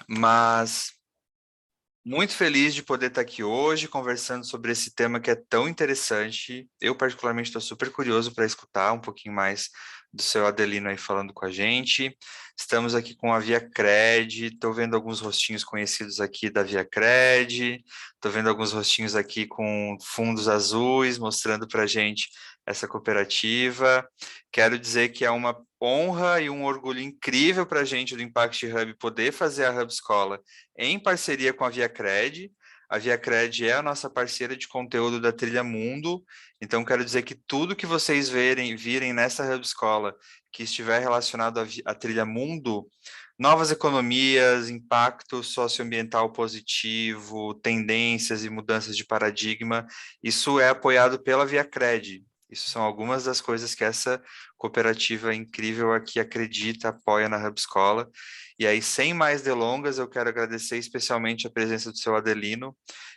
mas muito feliz de poder estar aqui hoje conversando sobre esse tema que é tão interessante. Eu, particularmente, estou super curioso para escutar um pouquinho mais do seu Adelino aí falando com a gente. Estamos aqui com a ViaCred, estou vendo alguns rostinhos conhecidos aqui da ViaCred, estou vendo alguns rostinhos aqui com fundos azuis, mostrando para a gente essa cooperativa. Quero dizer que é uma honra e um orgulho incrível para a gente do Impact Hub poder fazer a Hub Escola em parceria com a ViaCred. A ViaCred é a nossa parceira de conteúdo da Trilha Mundo, então quero dizer que tudo que vocês virem nessa Hub Escola que estiver relacionado à Trilha Mundo, novas economias, impacto socioambiental positivo, tendências e mudanças de paradigma, isso é apoiado pela ViaCred. Isso são algumas das coisas que essa cooperativa incrível aqui acredita, apoia na Hub Escola. E aí, sem mais delongas, eu quero agradecer especialmente a presença do seu Adelino,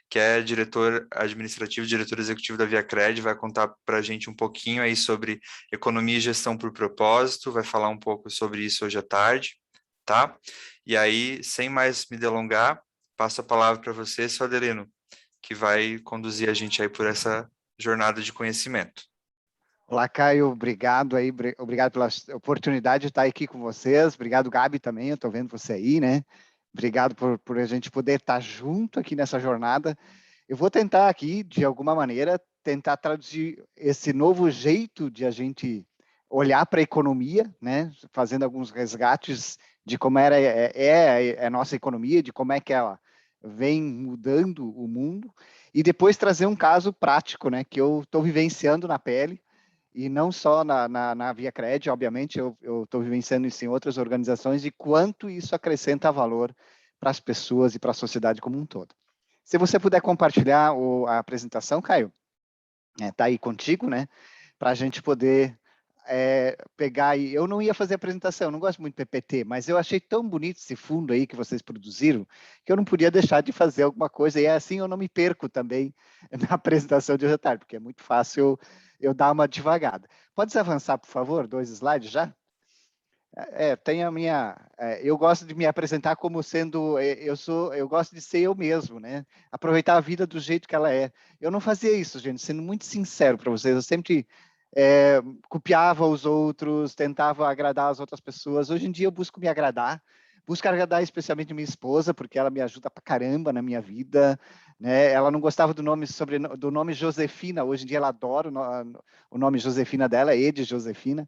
que é diretor administrativo, diretor executivo da ViaCred, vai contar para a gente um pouquinho aí sobre economia e gestão por propósito, vai falar um pouco sobre isso hoje à tarde, tá? E aí, sem mais me delongar, passo a palavra para você, seu Adelino, que vai conduzir a gente aí por essa jornada de conhecimento. Olá, Caio, obrigado aí, obrigado pela oportunidade de estar aqui com vocês, obrigado, Gabi, também, eu estou vendo você aí, né? Obrigado por a gente poder estar junto aqui nessa jornada. Eu vou tentar aqui, de alguma maneira, tentar traduzir esse novo jeito de a gente olhar para a economia, né? Fazendo alguns resgates de como é a nossa economia, de como é que ela vem mudando o mundo, e depois trazer um caso prático, né? Que eu estou vivenciando na pele, e não só na ViaCred, obviamente, eu estou vivenciando isso em outras organizações, e quanto isso acrescenta valor para as pessoas e para a sociedade como um todo. Se você puder compartilhar a apresentação, Caio, tá aí contigo, né? Para a gente poder pegar aí. Eu não ia fazer apresentação, eu não gosto muito de PPT, mas eu achei tão bonito esse fundo aí que vocês produziram, que eu não podia deixar de fazer alguma coisa, e é assim eu não me perco também na apresentação de hoje à tarde, porque é muito fácil eu dar uma devagada. Pode avançar, por favor, 2 slides já? Tem a minha. Eu gosto de me apresentar como sendo. Eu gosto de ser eu mesmo, né? Aproveitar a vida do jeito que ela é. Eu não fazia isso, gente, sendo muito sincero para vocês. Eu sempre copiava os outros, tentava agradar as outras pessoas. Hoje em dia eu busco agradar especialmente minha esposa, porque ela me ajuda pra caramba na minha vida, né? Ela não gostava do nome Josefina. Hoje em dia ela adora o nome Josefina dela, Ede Josefina.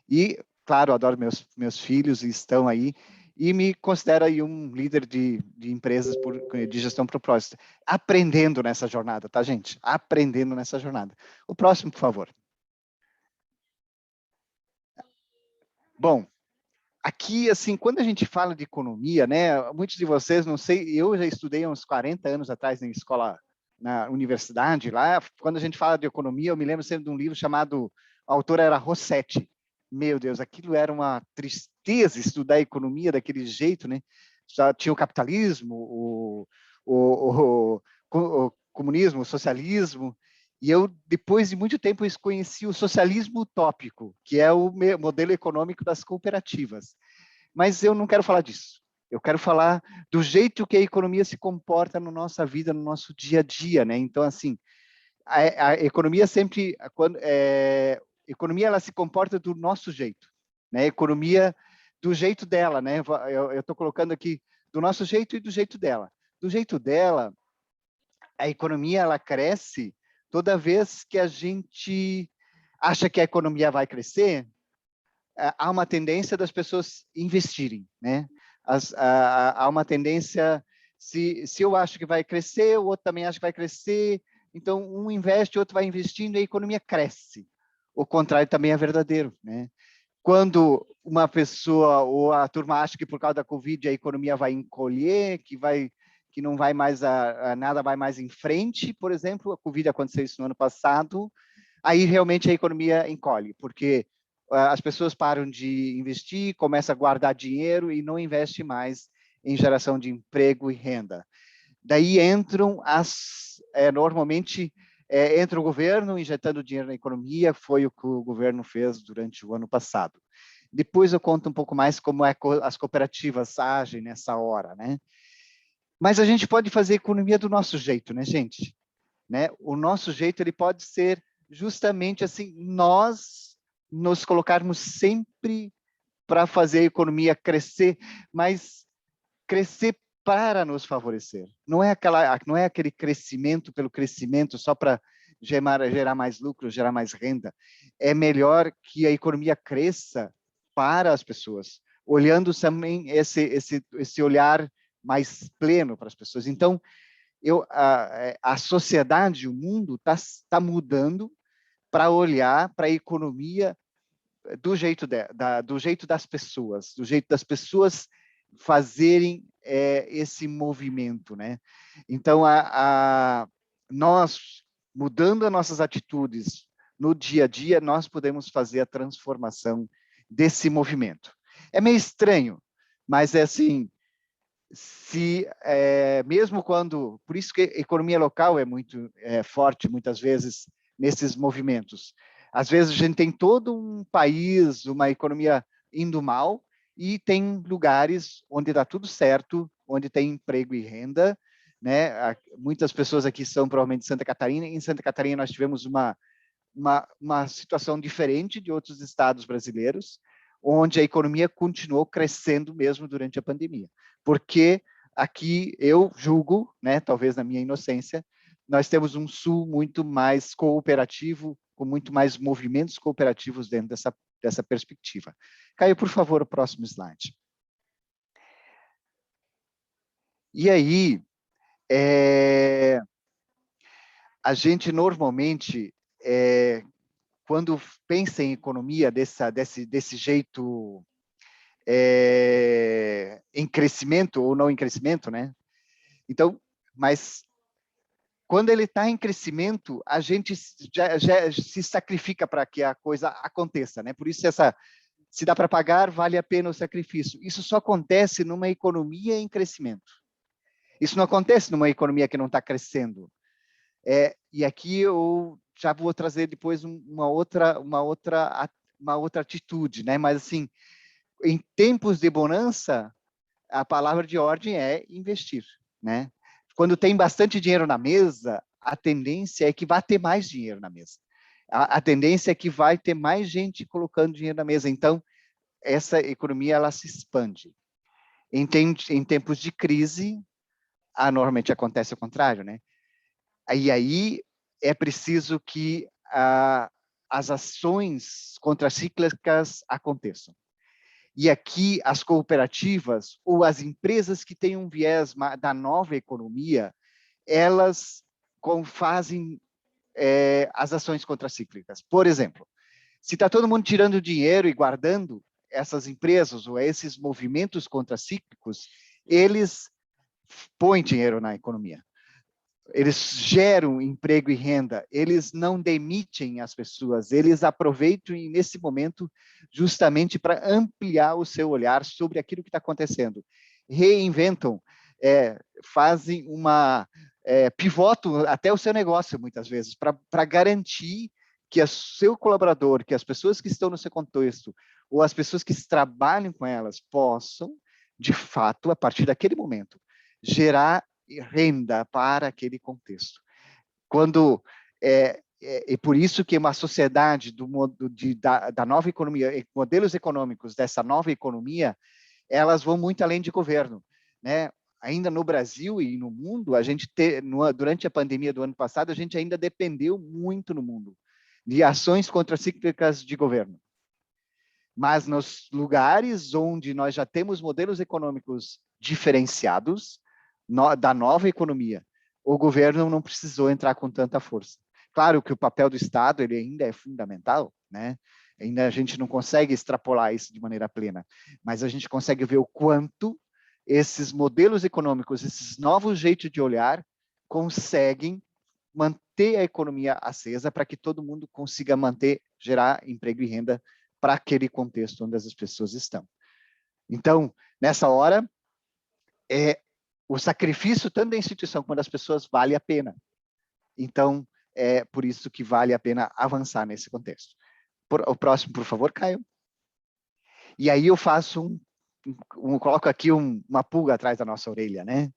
E, claro, adoro meus filhos e estão aí, e me considero aí um líder de empresas de gestão por propósito. Aprendendo nessa jornada, tá, gente? Aprendendo nessa jornada. O próximo, por favor. Bom, aqui, assim, quando a gente fala de economia, né, muitos de vocês, não sei, eu já estudei uns 40 anos atrás na escola, na universidade lá, quando a gente fala de economia, eu me lembro sempre de um livro chamado, a autora era Rossetti. Meu Deus, aquilo era uma tristeza estudar economia daquele jeito, né? Já tinha o capitalismo, o comunismo, o socialismo, e eu, depois de muito tempo, conheci o socialismo utópico, que é o modelo econômico das cooperativas. Mas eu não quero falar disso. Eu quero falar do jeito que a economia se comporta na nossa vida, no nosso dia a dia, né? Então, assim, a economia sempre, economia ela se comporta do nosso jeito, né? Economia do jeito dela, né? Eu estou colocando aqui do nosso jeito e do jeito dela. Do jeito dela, a economia ela cresce toda vez que a gente acha que a economia vai crescer, há uma tendência das pessoas investirem, né? Há uma tendência, se eu acho que vai crescer, o outro também acha que vai crescer, então um investe, o outro vai investindo e a economia cresce. O contrário também é verdadeiro, né? Quando uma pessoa ou a turma acha que por causa da Covid a economia vai encolher, que não vai mais nada vai mais em frente, por exemplo, a Covid aconteceu isso no ano passado, aí realmente a economia encolhe, porque as pessoas param de investir, começam a guardar dinheiro e não investem mais em geração de emprego e renda. Daí entram normalmente entra o governo injetando dinheiro na economia, foi o que o governo fez durante o ano passado. Depois eu conto um pouco mais como as cooperativas agem nessa hora, né? Mas a gente pode fazer economia do nosso jeito, né, gente? Né? O nosso jeito ele pode ser justamente assim, nós nos colocarmos sempre para fazer a economia crescer, mas crescer para nos favorecer. Não é aquele crescimento pelo crescimento só para gerar mais lucro, gerar mais renda. É melhor que a economia cresça para as pessoas, olhando também esse olhar mais pleno para as pessoas. Então, a sociedade, o mundo está mudando para olhar para a economia do jeito das pessoas fazerem esse movimento, né? Então, nós, mudando as nossas atitudes no dia a dia, nós podemos fazer a transformação desse movimento. É meio estranho, mas é assim, mesmo quando, por isso que a economia local é muito forte, muitas vezes, nesses movimentos. Às vezes a gente tem todo um país, uma economia indo mal, e tem lugares onde dá tudo certo, onde tem emprego e renda, né? Muitas pessoas aqui são provavelmente de Santa Catarina. Em Santa Catarina nós tivemos uma situação diferente de outros estados brasileiros, onde a economia continuou crescendo mesmo durante a pandemia. Porque aqui eu julgo, né, talvez na minha inocência, nós temos um sul muito mais cooperativo, com muito mais movimentos cooperativos dentro dessa perspectiva. Caio, por favor, o próximo slide. E aí, a gente normalmente, quando pensa em economia desse jeito, em crescimento ou não em crescimento, né? Então, mas quando ele está em crescimento, a gente já se sacrifica para que a coisa aconteça, né? Por isso se dá para pagar, vale a pena o sacrifício. Isso só acontece numa economia em crescimento. Isso não acontece numa economia que não está crescendo. E aqui eu já vou trazer depois uma outra atitude, né? Mas assim, em tempos de bonança, a palavra de ordem é investir, né? Quando tem bastante dinheiro na mesa, a tendência é que vai ter mais dinheiro na mesa. A tendência é que vai ter mais gente colocando dinheiro na mesa. Então, essa economia ela se expande. Em tempos de crise, normalmente acontece o contrário, né? E aí é preciso que as ações contracíclicas aconteçam. E aqui as cooperativas ou as empresas que têm um viés da nova economia, elas fazem as ações contracíclicas. Por exemplo, se está todo mundo tirando dinheiro e guardando, essas empresas ou esses movimentos contracíclicos, eles põem dinheiro na economia. Eles geram emprego e renda, eles não demitem as pessoas, eles aproveitam nesse momento justamente para ampliar o seu olhar sobre aquilo que está acontecendo. Reinventam, fazem pivotam até o seu negócio, muitas vezes, para garantir que o seu colaborador, que as pessoas que estão no seu contexto, ou as pessoas que trabalham com elas, possam, de fato, a partir daquele momento, gerar renda para aquele contexto. E por isso que uma sociedade da nova economia, modelos econômicos dessa nova economia, elas vão muito além de governo, né? Ainda no Brasil e no mundo, durante a pandemia do ano passado, a gente ainda dependeu muito no mundo de ações contracíclicas de governo. Mas nos lugares onde nós já temos modelos econômicos diferenciados, da nova economia, o governo não precisou entrar com tanta força. Claro que o papel do Estado ele ainda é fundamental, né? Ainda a gente não consegue extrapolar isso de maneira plena, mas a gente consegue ver o quanto esses modelos econômicos, esses novos jeitos de olhar, conseguem manter a economia acesa para que todo mundo consiga gerar emprego e renda para aquele contexto onde as pessoas estão. Então, nessa hora, o sacrifício tanto da instituição quanto das pessoas vale a pena. Então, é por isso que vale a pena avançar nesse contexto. O próximo, por favor, Caio. E aí eu faço coloco aqui uma pulga atrás da nossa orelha, né?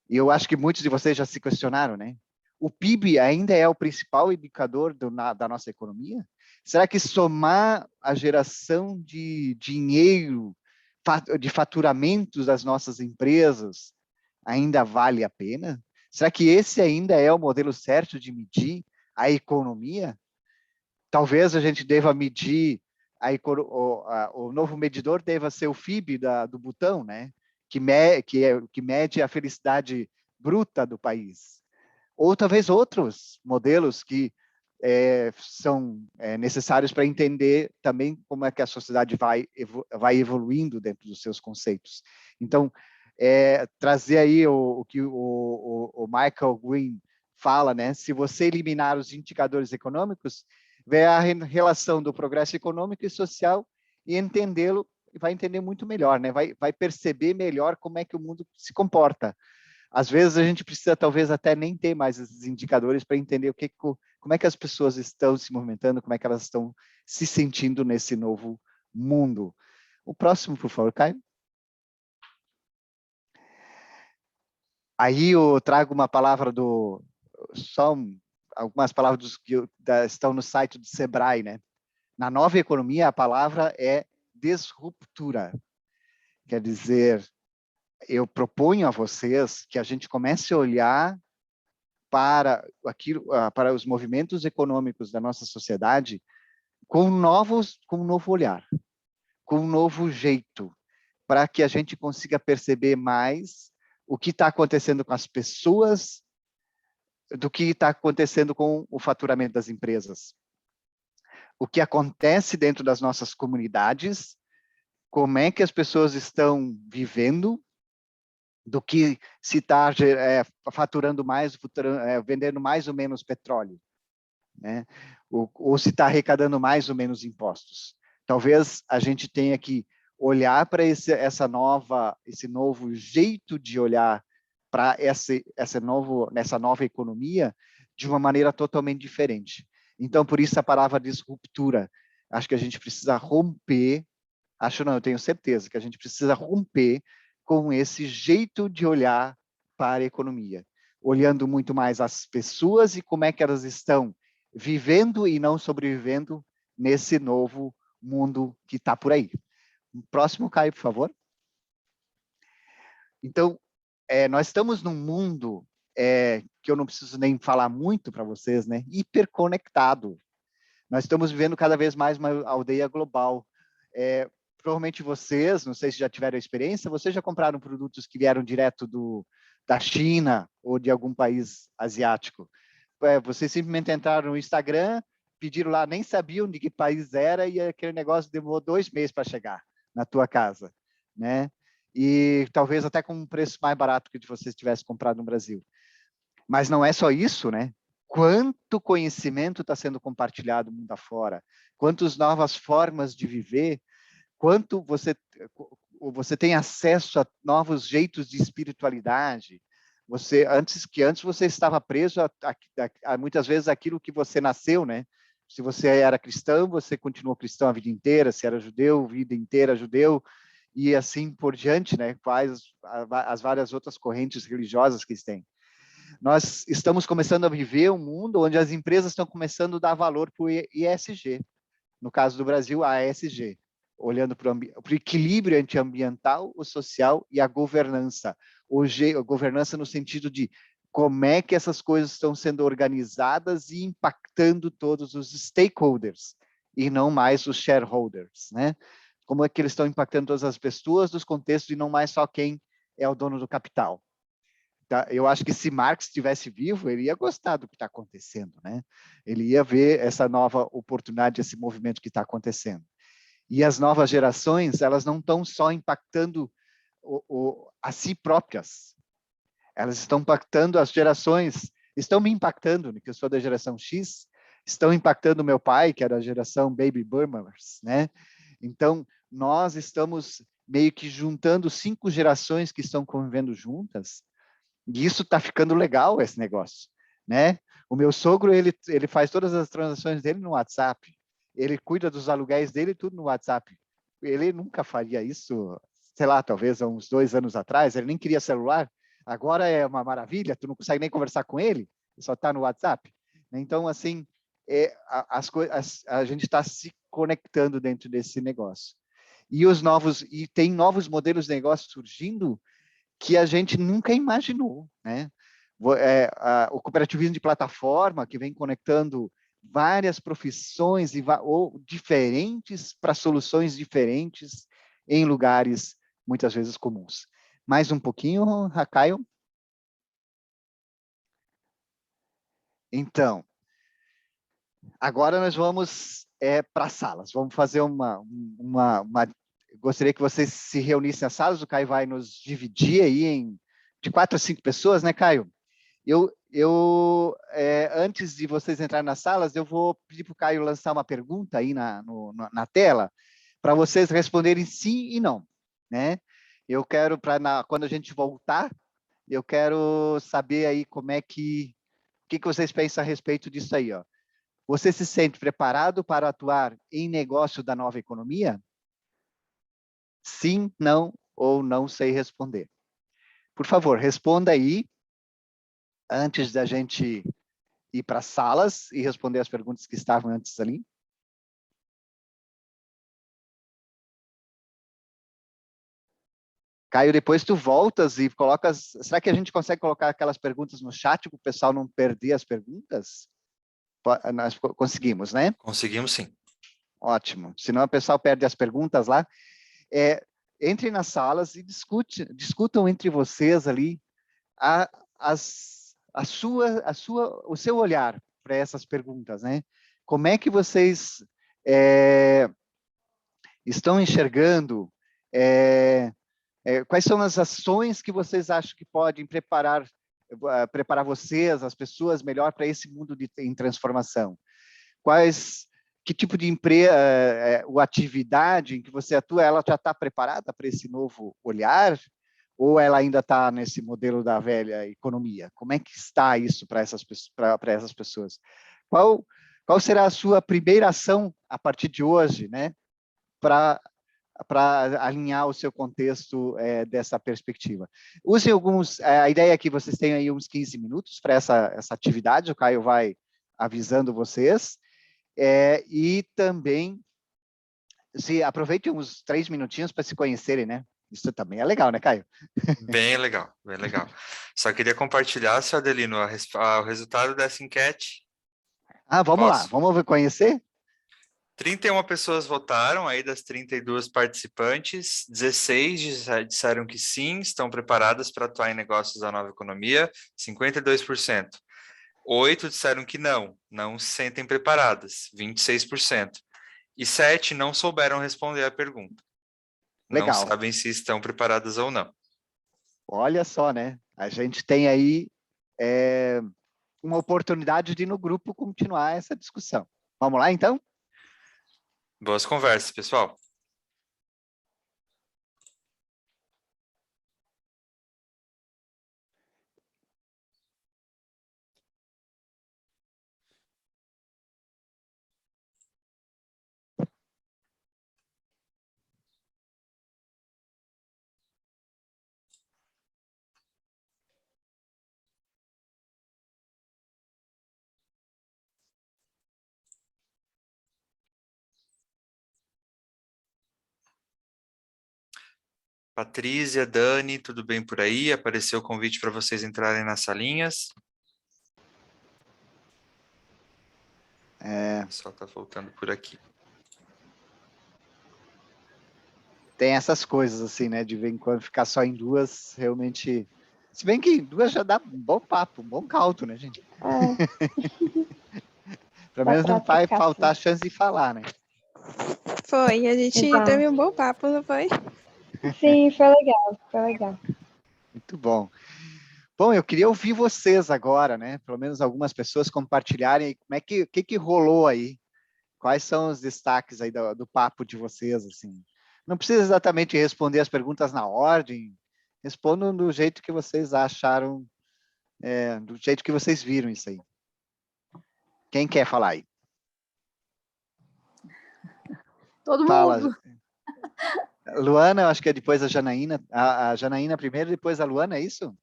E eu acho que muitos de vocês já se questionaram, né? O PIB ainda é o principal indicador da nossa economia? Será que somar a geração de dinheiro, de faturamentos das nossas empresas, ainda vale a pena? Será que esse ainda é o modelo certo de medir a economia? Talvez a gente deva medir o novo medidor deva ser o FIB do Butão, né? Que mede a felicidade bruta do país. Ou talvez outros modelos que são necessários para entender também como é que a sociedade vai evoluindo dentro dos seus conceitos. Então, trazer aí o que o Michael Green fala, né? Se você eliminar os indicadores econômicos, ver a relação do progresso econômico e social e entendê-lo, vai entender muito melhor, né? Vai perceber melhor como é que o mundo se comporta. Às vezes a gente precisa talvez até nem ter mais esses indicadores para entender como é que as pessoas estão se movimentando, como é que elas estão se sentindo nesse novo mundo. O próximo, por favor, Caio. Aí eu trago uma palavra algumas palavras que estão no site do Sebrae, né? Na nova economia, a palavra é disruptura. Quer dizer, eu proponho a vocês que a gente comece a olhar para os movimentos econômicos da nossa sociedade com um novo olhar, com um novo jeito, para que a gente consiga perceber mais o que está acontecendo com as pessoas do que está acontecendo com o faturamento das empresas. O que acontece dentro das nossas comunidades, como é que as pessoas estão vivendo, do que se está faturando mais, vendendo mais ou menos petróleo, né? Ou se está arrecadando mais ou menos impostos. Talvez a gente tenha que olhar para esse novo jeito de olhar para nessa nova economia de uma maneira totalmente diferente. Então, por isso a palavra disruptura. Acho que a gente precisa romper, eu tenho certeza que a gente precisa romper com esse jeito de olhar para a economia, olhando muito mais as pessoas e como é que elas estão vivendo e não sobrevivendo nesse novo mundo que está por aí. Próximo, Caio, por favor. Então, nós estamos num mundo que eu não preciso nem falar muito para vocês, né? Hiperconectado. Nós estamos vivendo cada vez mais uma aldeia global. Provavelmente vocês, não sei se já tiveram experiência, vocês já compraram produtos que vieram direto da China ou de algum país asiático. Vocês simplesmente entraram no Instagram, pediram lá, nem sabiam de que país era e aquele negócio demorou 2 meses para chegar na tua casa, né? E talvez até com um preço mais barato que vocês tivessem comprado no Brasil. Mas não é só isso, né? Quanto conhecimento está sendo compartilhado mundo afora, quantas novas formas de viver, quanto você tem acesso a novos jeitos de espiritualidade. Antes você estava preso a muitas vezes aquilo que você nasceu, né? Se você era cristão, você continuou cristão a vida inteira, se era judeu, a vida inteira judeu, e assim por diante, né? Quais as várias outras correntes religiosas que têm. Nós estamos começando a viver um mundo onde as empresas estão começando a dar valor para o ESG. No caso do Brasil, a ESG, olhando para o equilíbrio entre ambiental, o social e a governança. A governança no sentido de como é que essas coisas estão sendo organizadas e impactando todos os stakeholders, e não mais os shareholders, né? Como é que eles estão impactando todas as pessoas dos contextos e não mais só quem é o dono do capital. Tá? Eu acho que se Marx estivesse vivo, ele ia gostar do que está acontecendo, né? Ele ia ver essa nova oportunidade, esse movimento que está acontecendo. E as novas gerações, elas não estão só impactando a si próprias, elas estão impactando as gerações, estão me impactando, que eu sou da geração X, estão impactando meu pai, que é da geração Baby Boomers, né? Então, nós estamos meio que juntando 5 gerações que estão convivendo juntas, e isso está ficando legal, esse negócio, né? O meu sogro, ele faz todas as transações dele no WhatsApp. Ele cuida dos aluguéis dele, tudo no WhatsApp. ele nunca faria isso, sei lá, talvez há uns 2 anos atrás, ele nem queria celular, agora é uma maravilha, tu não consegue nem conversar com ele, só está no WhatsApp. Então, assim, a gente está se conectando dentro desse negócio. E tem novos modelos de negócio surgindo que a gente nunca imaginou, né? O cooperativismo de plataforma, que vem conectando várias profissões ou diferentes para soluções diferentes em lugares muitas vezes comuns. Mais um pouquinho, Racaio? Então, agora nós vamos para salas. Vamos fazer gostaria que vocês se reunissem nas salas. O Caio vai nos dividir aí de 4 a 5 pessoas, né, Caio? Antes de vocês entrarem nas salas, eu vou pedir para o Caio lançar uma pergunta aí na tela, para vocês responderem sim e não, né? Eu quero, quando a gente voltar, eu quero saber aí o que vocês pensam a respeito disso aí, ó. Você se sente preparado para atuar em negócio da nova economia? Sim, não ou não sei responder. Por favor, responda aí antes da gente ir para as salas e responder as perguntas que estavam antes ali. Caio, depois tu voltas e colocas... Será que a gente consegue colocar aquelas perguntas no chat para o pessoal não perder as perguntas? Nós conseguimos, né? Conseguimos sim. Ótimo. Senão o pessoal perde as perguntas lá. Entrem nas salas e discutam entre vocês ali o seu olhar para essas perguntas, né? Como é que vocês estão enxergando? Quais são as ações que vocês acham que podem preparar vocês, as pessoas, melhor para esse mundo em transformação? Que tipo de empresa ou atividade em que você atua, ela já está preparada para esse novo olhar? Ou ela ainda está nesse modelo da velha economia? Como é que está isso para essas pessoas? Qual será a sua primeira ação a partir de hoje, né, para alinhar o seu contexto dessa perspectiva? Usem a ideia é que vocês tenham aí uns 15 minutos para essa atividade, o Caio vai avisando vocês, e também aproveitem uns 3 minutinhos para se conhecerem, né? Isso também é legal, né, Caio? Bem legal, bem legal. Só queria compartilhar, seu Adelino, o resultado dessa enquete. Vamos lá, Posso? vamos conhecer? 31 pessoas votaram, aí das 32 participantes, 16 disseram que sim, estão preparadas para atuar em negócios da nova economia, 52%. 8 disseram que não se sentem preparadas, 26%. E 7 não souberam responder a pergunta. Não Legal. sabem se estão preparadas ou não. Olha só, né? A gente tem aí uma oportunidade de, no grupo, continuar essa discussão. Vamos lá, então? Boas conversas, pessoal. Patrícia, Dani, tudo bem por aí? Apareceu o convite para vocês entrarem nas salinhas. O pessoal está voltando por aqui. Tem essas coisas, assim, né? De vez em quando ficar só em duas, realmente... Se bem que em duas já dá um bom papo, um bom caldo, né, gente? Pelo menos não vai faltar a chance de falar, né? Foi, a gente teve um bom papo, não foi? Sim, foi legal, foi legal. Muito bom. Bom, eu queria ouvir vocês agora, né? Pelo menos algumas pessoas compartilharem como é que rolou aí. Quais são os destaques aí do papo de vocês, assim? Não precisa exatamente responder as perguntas na ordem, respondam do jeito que vocês acharam, do jeito que vocês viram isso aí. Quem quer falar aí? Todo Fala. mundo. Luana, eu acho que é depois a Janaína. A Janaína primeiro, depois a Luana, é isso?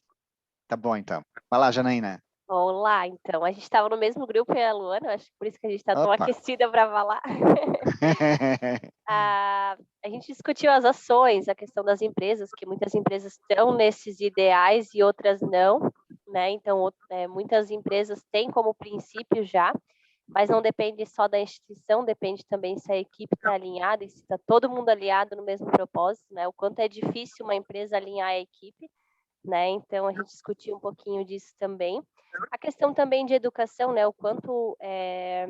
Tá bom, então. Vai lá, Janaína. Olá, então. A gente estava no mesmo grupo, eu e a Luana, acho que por isso que a gente está tão Opa. aquecida para falar. A gente discutiu as ações, a questão das empresas, que muitas empresas estão nesses ideais e outras não, né? Então, muitas empresas têm como princípio já, mas não depende só da instituição, depende também se a equipe está alinhada e se está todo mundo alinhado no mesmo propósito, né? O quanto é difícil uma empresa alinhar a equipe, né? Então, a gente discutiu um pouquinho disso também. A questão também de educação, né? O quanto é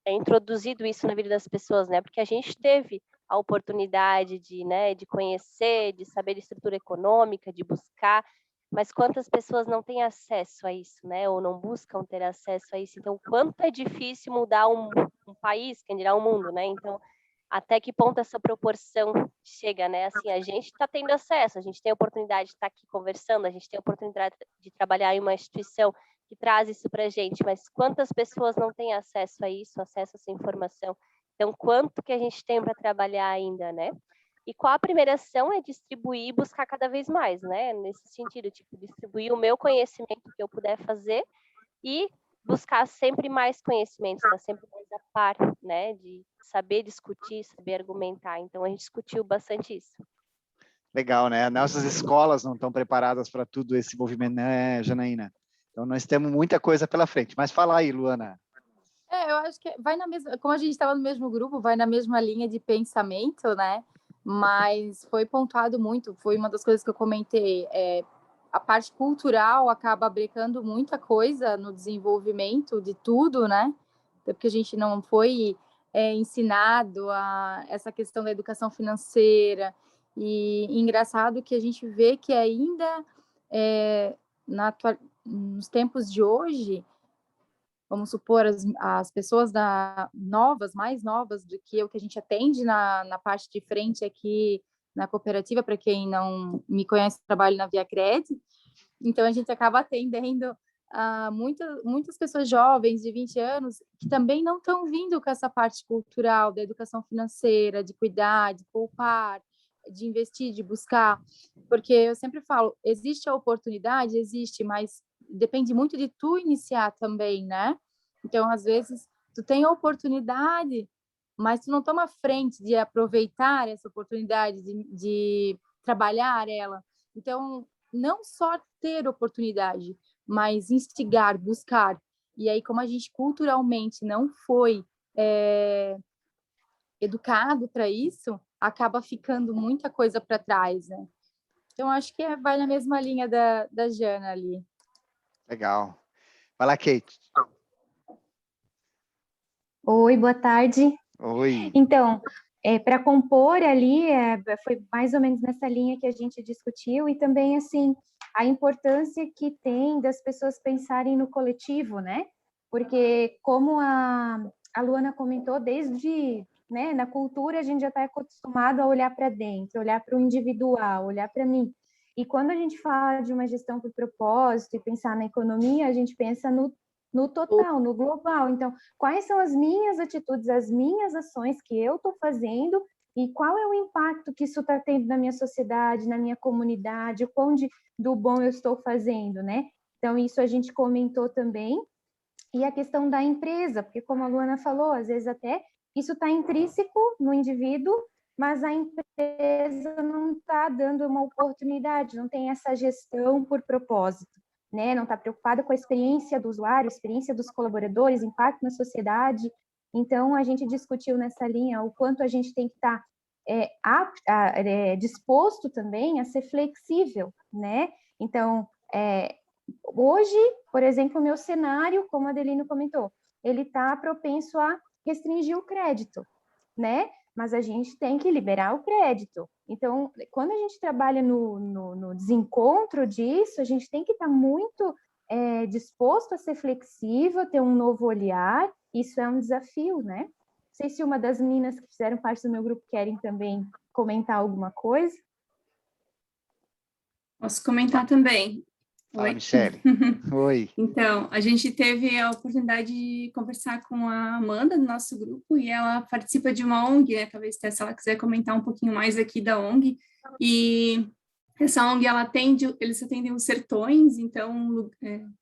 introduzido isso na vida das pessoas, né? Porque a gente teve a oportunidade de, né, de conhecer, de saber de estrutura econômica, de buscar, mas quantas pessoas não têm acesso a isso, né? Ou não buscam ter acesso a isso. Então, quanto é difícil mudar um país, quem dirá um mundo, né? Então, até que ponto essa proporção chega, né? Assim, a gente está tendo acesso, a gente tem a oportunidade de estar aqui conversando, a gente tem a oportunidade de trabalhar em uma instituição que traz isso para a gente, mas quantas pessoas não têm acesso a isso, acesso a essa informação? Então, quanto que a gente tem para trabalhar ainda, né? E qual a primeira ação é distribuir e buscar cada vez mais, né? Nesse sentido, tipo, distribuir o meu conhecimento que eu puder fazer e buscar sempre mais conhecimento, estar sempre mais a par, né? De saber discutir, saber argumentar. Então, a gente discutiu bastante isso. Legal, né? Nossas escolas não estão preparadas para tudo esse movimento, né, Janaína? Então, nós temos muita coisa pela frente. Mas fala aí, Luana. Eu acho que vai na mesma... Como a gente estava no mesmo grupo, vai na mesma linha de pensamento, né? Mas foi pontuado muito, foi uma das coisas que eu comentei, a parte cultural acaba brecando muita coisa no desenvolvimento de tudo, né? Porque a gente não foi ensinado a essa questão da educação financeira. E engraçado que a gente vê que ainda nos tempos de hoje, vamos supor, as pessoas mais novas do que eu, que a gente atende na parte de frente aqui na cooperativa, para quem não me conhece, trabalho na Via Cred, então a gente acaba atendendo muitas pessoas jovens de 20 anos que também não estão vindo com essa parte cultural da educação financeira, de cuidar, de poupar, de investir, de buscar, porque eu sempre falo, existe a oportunidade, existe, mas depende muito de tu iniciar também, né? Então, às vezes, tu tem a oportunidade, mas tu não toma frente de aproveitar essa oportunidade, de trabalhar ela. Então, não só ter oportunidade, mas instigar, buscar. E aí, como a gente culturalmente não foi educado para isso, acaba ficando muita coisa para trás, né? Então, acho que vai na mesma linha da Jana ali. Legal. Vai lá, Kate. Oi, boa tarde. Oi. Então, para compor ali, foi mais ou menos nessa linha que a gente discutiu, e também, assim, a importância que tem das pessoas pensarem no coletivo, né? Porque, como a Luana comentou, desde, né, na cultura a gente já está acostumado a olhar para dentro, olhar para o individual, olhar para mim. E quando a gente fala de uma gestão por propósito e pensar na economia, a gente pensa no total, no global. Então, quais são as minhas atitudes, as minhas ações que eu estou fazendo e qual é o impacto que isso está tendo na minha sociedade, na minha comunidade, o quão do bom eu estou fazendo, né? Então, isso a gente comentou também. E a questão da empresa, porque como a Luana falou, às vezes até isso está intrínseco no indivíduo, mas a empresa não está dando uma oportunidade, não tem essa gestão por propósito, né? Não está preocupada com a experiência do usuário, a experiência dos colaboradores, impacto na sociedade. Então, a gente discutiu nessa linha o quanto a gente tem que estar disposto também a ser flexível, né? Então, hoje, por exemplo, o meu cenário, como a Adelino comentou, ele está propenso a restringir o crédito, né? Mas a gente tem que liberar o crédito. Então, quando a gente trabalha no desencontro disso, a gente tem que estar muito disposto a ser flexível, ter um novo olhar. Isso é um desafio, né? Não sei se uma das meninas que fizeram parte do meu grupo querem também comentar alguma coisa. Posso comentar também. Fala, Oi. Michele. Oi. Então, a gente teve a oportunidade de conversar com a Amanda, do nosso grupo, e ela participa de uma ONG, né? Talvez até se ela quiser comentar um pouquinho mais aqui da ONG. E essa ONG, eles atendem os sertões, então,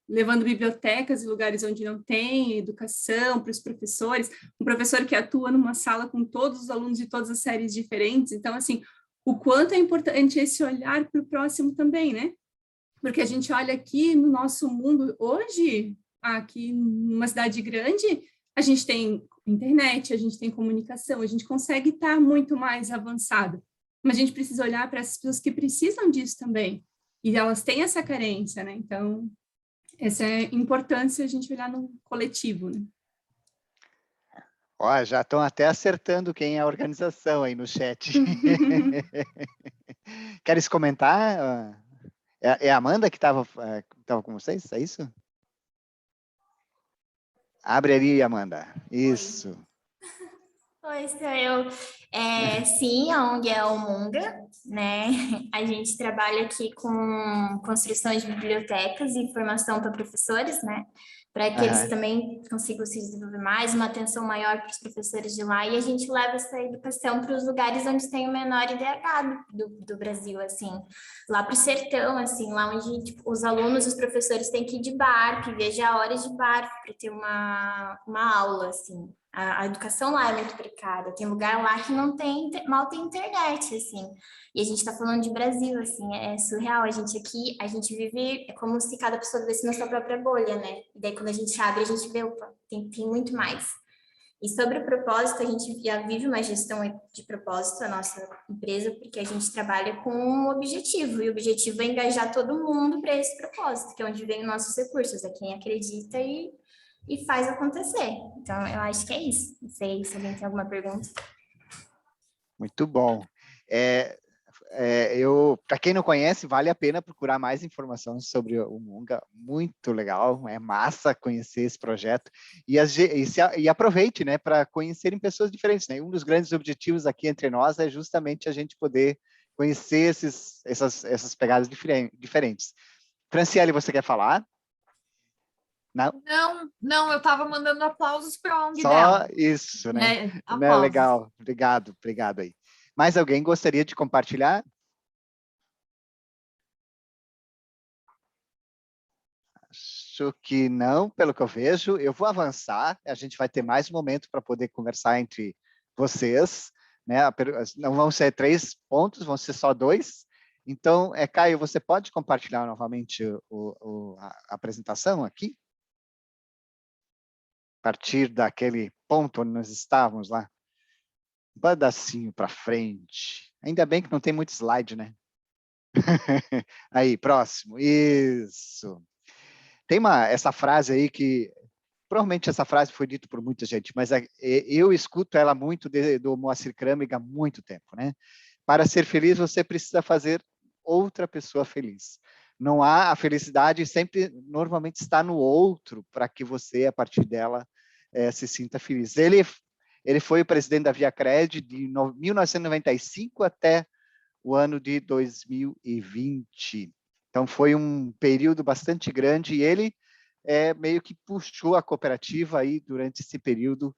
levando bibliotecas e lugares onde não tem, educação para os professores, um professor que atua numa sala com todos os alunos de todas as séries diferentes. Então, assim, o quanto é importante esse olhar para o próximo também, né? Porque a gente olha aqui no nosso mundo hoje, aqui numa cidade grande, a gente tem internet, a gente tem comunicação, a gente consegue estar muito mais avançado. Mas a gente precisa olhar para essas pessoas que precisam disso também. E elas têm essa carência, né? Então, essa é a importância a gente olhar no coletivo, né? Ó, já estão até acertando quem é a organização aí no chat. Queres comentar? É a Amanda que estava com vocês? É isso? Abre ali, Amanda. Isso. Oi, sou eu. Sim, a ONG é a Omunga, né? A gente trabalha aqui com construção de bibliotecas e formação para professores, né? Para que eles também consigam se desenvolver mais, uma atenção maior para os professores de lá, e a gente leva essa educação para os lugares onde tem o menor IDH do Brasil, assim, lá para o sertão, assim, lá onde tipo, os alunos, os professores têm que ir de barco, e viajar horas de barco para ter uma aula, assim. A educação lá é muito precária, tem lugar lá que não tem, mal tem internet, assim, e a gente tá falando de Brasil, assim, é surreal, a gente aqui, a gente vive, é como se cada pessoa vivesse na sua própria bolha, né, e daí quando a gente abre, a gente vê, opa, tem muito mais. E sobre o propósito, a gente já vive uma gestão de propósito, a nossa empresa, porque a gente trabalha com um objetivo, e o objetivo é engajar todo mundo para esse propósito, que é onde vem os nossos recursos, é quem acredita e faz acontecer. Então, eu acho que é isso. Não sei se alguém tem alguma pergunta. Muito bom. Para quem não conhece, vale a pena procurar mais informações sobre o Munga. Muito legal, é massa conhecer esse projeto. E aproveite, né, para conhecerem pessoas diferentes. Né? Um dos grandes objetivos aqui entre nós é justamente a gente poder conhecer essas pegadas diferentes. Franciele, você quer falar? Não, eu estava mandando aplausos para a ONG só dela. Isso, né? Aplausos. Legal, obrigado aí. Mais alguém gostaria de compartilhar? Acho que não, pelo que eu vejo. Eu vou avançar, a gente vai ter mais um momento para poder conversar entre vocês, né? Não vão ser 3 pontos, vão ser só 2. Então, Caio, você pode compartilhar novamente a apresentação aqui? A partir daquele ponto onde nós estávamos lá. Um pedacinho para frente. Ainda bem que não tem muito slide, né? Aí, próximo. Isso. Tem essa frase aí que... Provavelmente essa frase foi dita por muita gente, mas eu escuto ela muito do Moacir Craméga há muito tempo, né? Para ser feliz, você precisa fazer outra pessoa feliz. Não há a felicidade, sempre, normalmente, está no outro, para que você, a partir dela, se sinta feliz. Ele foi o presidente da Via Cred de 1995 até o ano de 2020. Então, foi um período bastante grande e ele meio que puxou a cooperativa aí durante esse período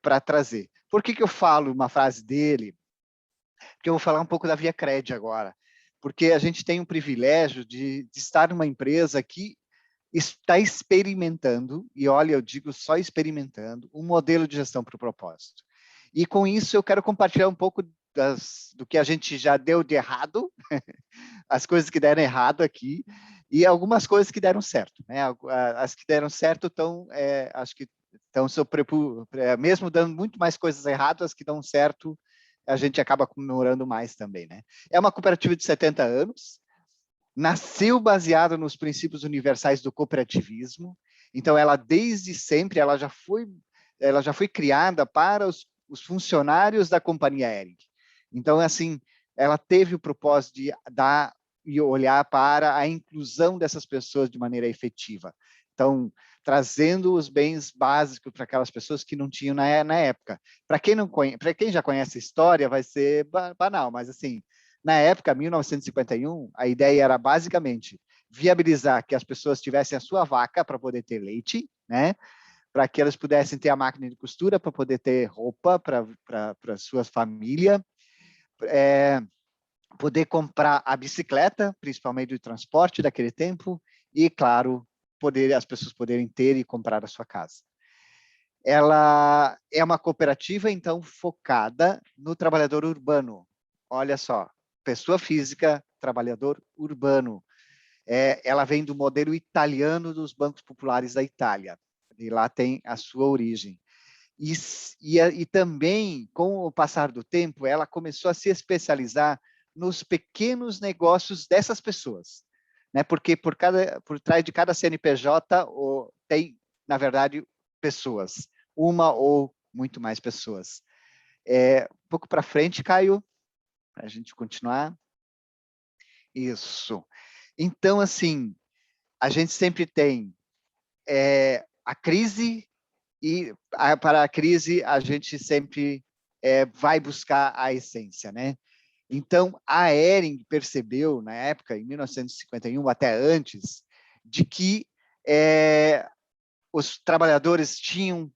para trazer. Por que eu falo uma frase dele? Porque eu vou falar um pouco da Via Cred agora. Porque a gente tem um privilégio de estar numa empresa que está experimentando, e olha, eu digo só experimentando, um modelo de gestão para o propósito. E com isso eu quero compartilhar um pouco do que a gente já deu de errado, as coisas que deram errado aqui, e algumas coisas que deram certo. Né? As que deram certo estão, acho que estão, mesmo dando muito mais coisas erradas, as que dão certo, a gente acaba comemorando mais também. Né? É uma cooperativa de 70 anos, nasceu baseada nos princípios universais do cooperativismo, então ela desde sempre ela já foi criada para os funcionários da companhia Hering. Então, assim, ela teve o propósito de dar e olhar para a inclusão dessas pessoas de maneira efetiva. Então, trazendo os bens básicos para aquelas pessoas que não tinham na época. Para quem já conhece a história, vai ser banal, mas assim, na época, 1951, a ideia era basicamente viabilizar que as pessoas tivessem a sua vaca para poder ter leite, né? Para que elas pudessem ter a máquina de costura, para poder ter roupa para suas famílias, poder comprar a bicicleta, principalmente do transporte daquele tempo, e, claro, as pessoas poderem ter e comprar a sua casa. Ela é uma cooperativa, então, focada no trabalhador urbano. Olha só, pessoa física, trabalhador urbano. Ela vem do modelo italiano dos bancos populares da Itália, e lá tem a sua origem. E também, com o passar do tempo, ela começou a se especializar nos pequenos negócios dessas pessoas, né? Porque por trás de cada CNPJ tem, na verdade, pessoas, uma ou muito mais pessoas. Um pouco para frente, Caio, para a gente continuar. Isso. Então, assim, a gente sempre tem a crise, e para a crise a gente sempre vai buscar a essência, né? Então, a Hering percebeu, na época, em 1951, até antes, de que os trabalhadores tinham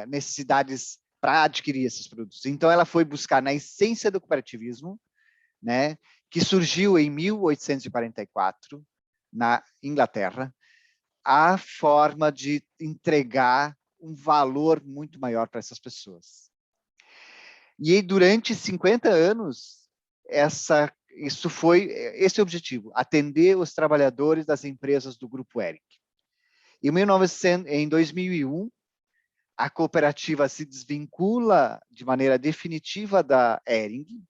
necessidades para adquirir esses produtos. Então, ela foi buscar na essência do cooperativismo, né, que surgiu em 1844, na Inglaterra, a forma de entregar um valor muito maior para essas pessoas. E durante 50 anos, isso foi esse o objetivo, atender os trabalhadores das empresas do Grupo Hering. Em 2001, a cooperativa se desvincula de maneira definitiva da Hering.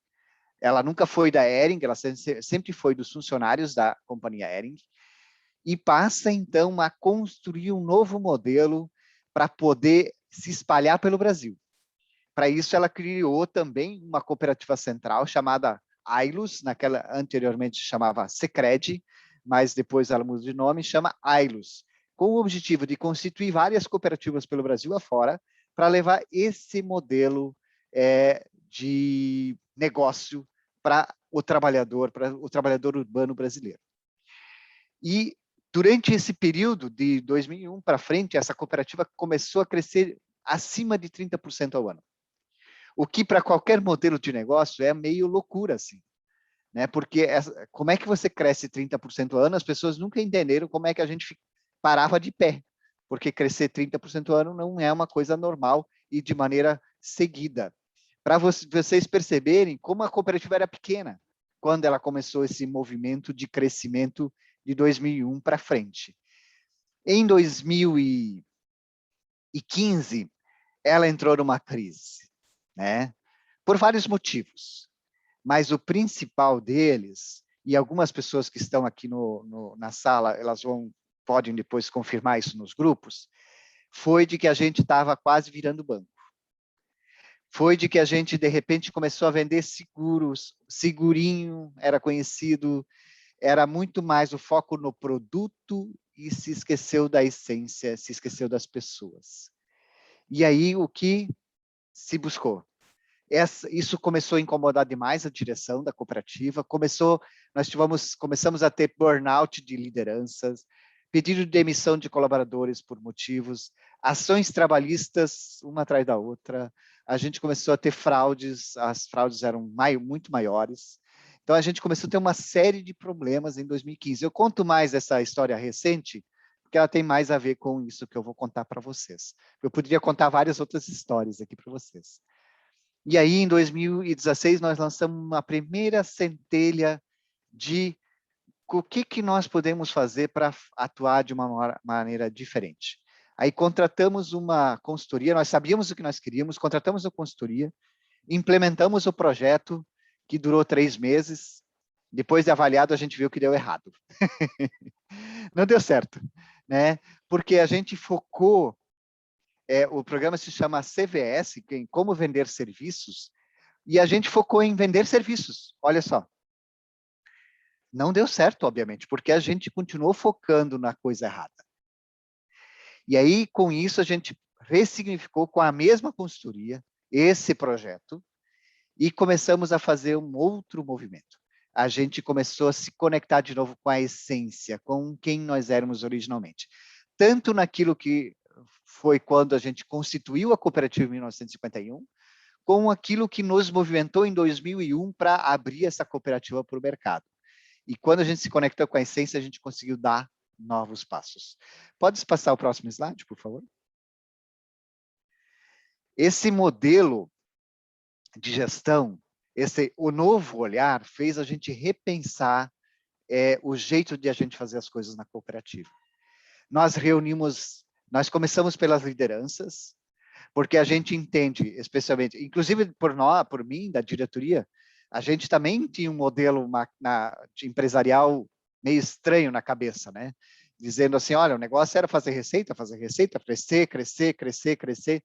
Ela nunca foi da Hering, ela sempre foi dos funcionários da companhia Hering, e passa, então, a construir um novo modelo para poder se espalhar pelo Brasil. Para isso, ela criou também uma cooperativa central chamada Ailus, anteriormente chamava Secred, mas depois ela mudou de nome, chama Ailus, com o objetivo de constituir várias cooperativas pelo Brasil afora, para levar esse modelo de negócio para o trabalhador urbano brasileiro. E durante esse período de 2001 para frente, essa cooperativa começou a crescer acima de 30% ao ano. O que para qualquer modelo de negócio é meio loucura, assim, né? Porque como é que você cresce 30% ao ano? As pessoas nunca entenderam como é que a gente parava de pé, porque crescer 30% ao ano não é uma coisa normal e de maneira seguida. Para vocês perceberem como a cooperativa era pequena quando ela começou esse movimento de crescimento de 2001 para frente. Em 2015, ela entrou numa crise, né? Por vários motivos, mas o principal deles, e algumas pessoas que estão aqui na sala, elas podem depois confirmar isso nos grupos, foi de que a gente estava quase virando banco. Foi de que a gente, de repente, começou a vender seguros, segurinho era conhecido, era muito mais o foco no produto e se esqueceu da essência, se esqueceu das pessoas. E aí, o que se buscou? Isso começou a incomodar demais a direção da cooperativa, começamos a ter burnout de lideranças, pedido de demissão de colaboradores por motivos, ações trabalhistas, uma atrás da outra, a gente começou a ter fraudes, as fraudes eram muito maiores, então a gente começou a ter uma série de problemas em 2015. Eu conto mais essa história recente, porque ela tem mais a ver com isso que eu vou contar para vocês. Eu poderia contar várias outras histórias aqui para vocês. E aí, em 2016, nós lançamos uma primeira centelha de o que nós podemos fazer para atuar de uma maneira diferente. Aí contratamos uma consultoria, nós sabíamos o que nós queríamos, contratamos uma consultoria, implementamos o projeto, que durou 3 meses, depois de avaliado, a gente viu que deu errado. Não deu certo, né? Porque a gente focou, o programa se chama CVS, em Como Vender Serviços, e a gente focou em vender serviços, olha só. Não deu certo, obviamente, porque a gente continuou focando na coisa errada. E aí, com isso, a gente ressignificou com a mesma consultoria esse projeto e começamos a fazer um outro movimento. a gente começou a se conectar de novo com a essência, com quem nós éramos originalmente. Tanto naquilo que foi quando a gente constituiu a cooperativa em 1951, com aquilo que nos movimentou em 2001 para abrir essa cooperativa para o mercado. E quando a gente se conectou com a essência, a gente conseguiu dar novos passos. Pode passar o próximo slide, por favor? Esse modelo de gestão, o novo olhar, fez a gente repensar o jeito de a gente fazer as coisas na cooperativa. Nós começamos pelas lideranças, porque a gente entende, especialmente, inclusive por mim, da diretoria, a gente também tinha um modelo empresarial meio estranho na cabeça, né? Dizendo assim, olha, o negócio era fazer receita, crescer, crescer, crescer, crescer,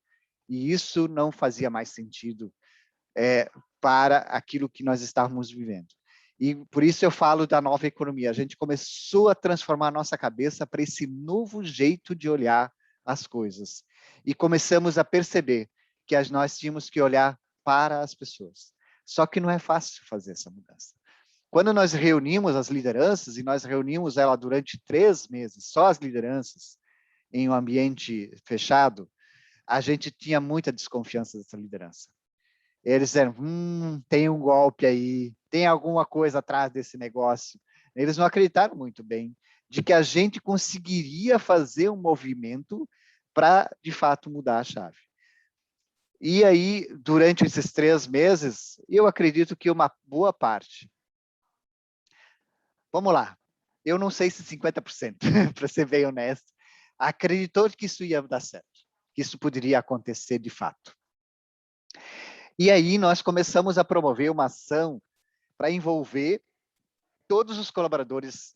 e isso não fazia mais sentido para aquilo que nós estávamos vivendo. E por isso eu falo da nova economia. A gente começou a transformar a nossa cabeça para esse novo jeito de olhar as coisas. E começamos a perceber que nós tínhamos que olhar para as pessoas. Só que não é fácil fazer essa mudança. Quando nós reunimos as lideranças, e nós reunimos ela durante 3 meses, só as lideranças, em um ambiente fechado, a gente tinha muita desconfiança dessa liderança. Eles disseram, tem um golpe aí, tem alguma coisa atrás desse negócio. Eles não acreditaram muito bem de que a gente conseguiria fazer um movimento para, de fato, mudar a chave. E aí, durante esses 3 meses, eu acredito que uma boa parte... Vamos lá, eu não sei se 50%, para ser bem honesto, acreditou que isso ia dar certo, que isso poderia acontecer de fato. E aí nós começamos a promover uma ação para envolver todos os colaboradores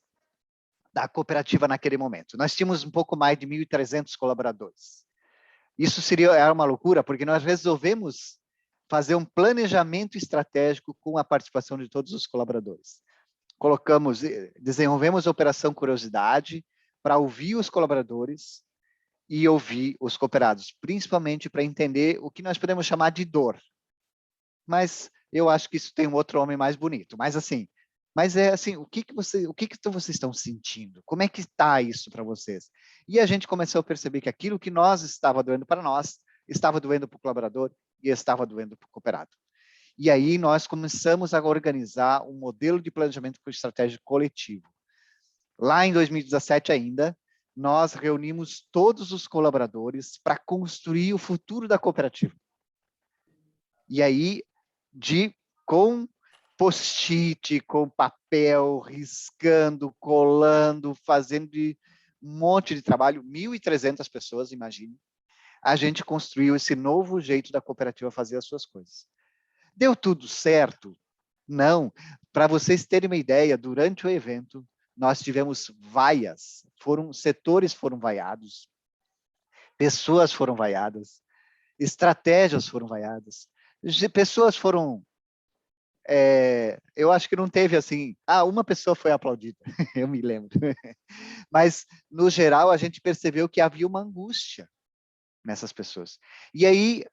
da cooperativa naquele momento. Nós tínhamos um pouco mais de 1.300 colaboradores. Isso era uma loucura, porque nós resolvemos fazer um planejamento estratégico com a participação de todos os colaboradores. Desenvolvemos a Operação Curiosidade para ouvir os colaboradores e ouvir os cooperados, principalmente para entender o que nós podemos chamar de dor. Mas eu acho que isso tem um outro nome mais bonito. Mas é assim, o que vocês estão sentindo? Como é que está isso para vocês? E a gente começou a perceber que aquilo que estava doendo para nós, estava doendo para o colaborador e estava doendo para o cooperado. E aí nós começamos a organizar um modelo de planejamento estratégico coletivo. Lá em 2017 ainda, nós reunimos todos os colaboradores para construir o futuro da cooperativa. E aí, com post-it, com papel, riscando, colando, fazendo um monte de trabalho, 1.300 pessoas, imagine, a gente construiu esse novo jeito da cooperativa fazer as suas coisas. Deu tudo certo? Não. Para vocês terem uma ideia, durante o evento, nós tivemos vaias, setores foram vaiados, pessoas foram vaiadas, estratégias foram vaiadas, pessoas foram... eu acho que não teve assim... uma pessoa foi aplaudida, eu me lembro. Mas, no geral, a gente percebeu que havia uma angústia nessas pessoas. E aí,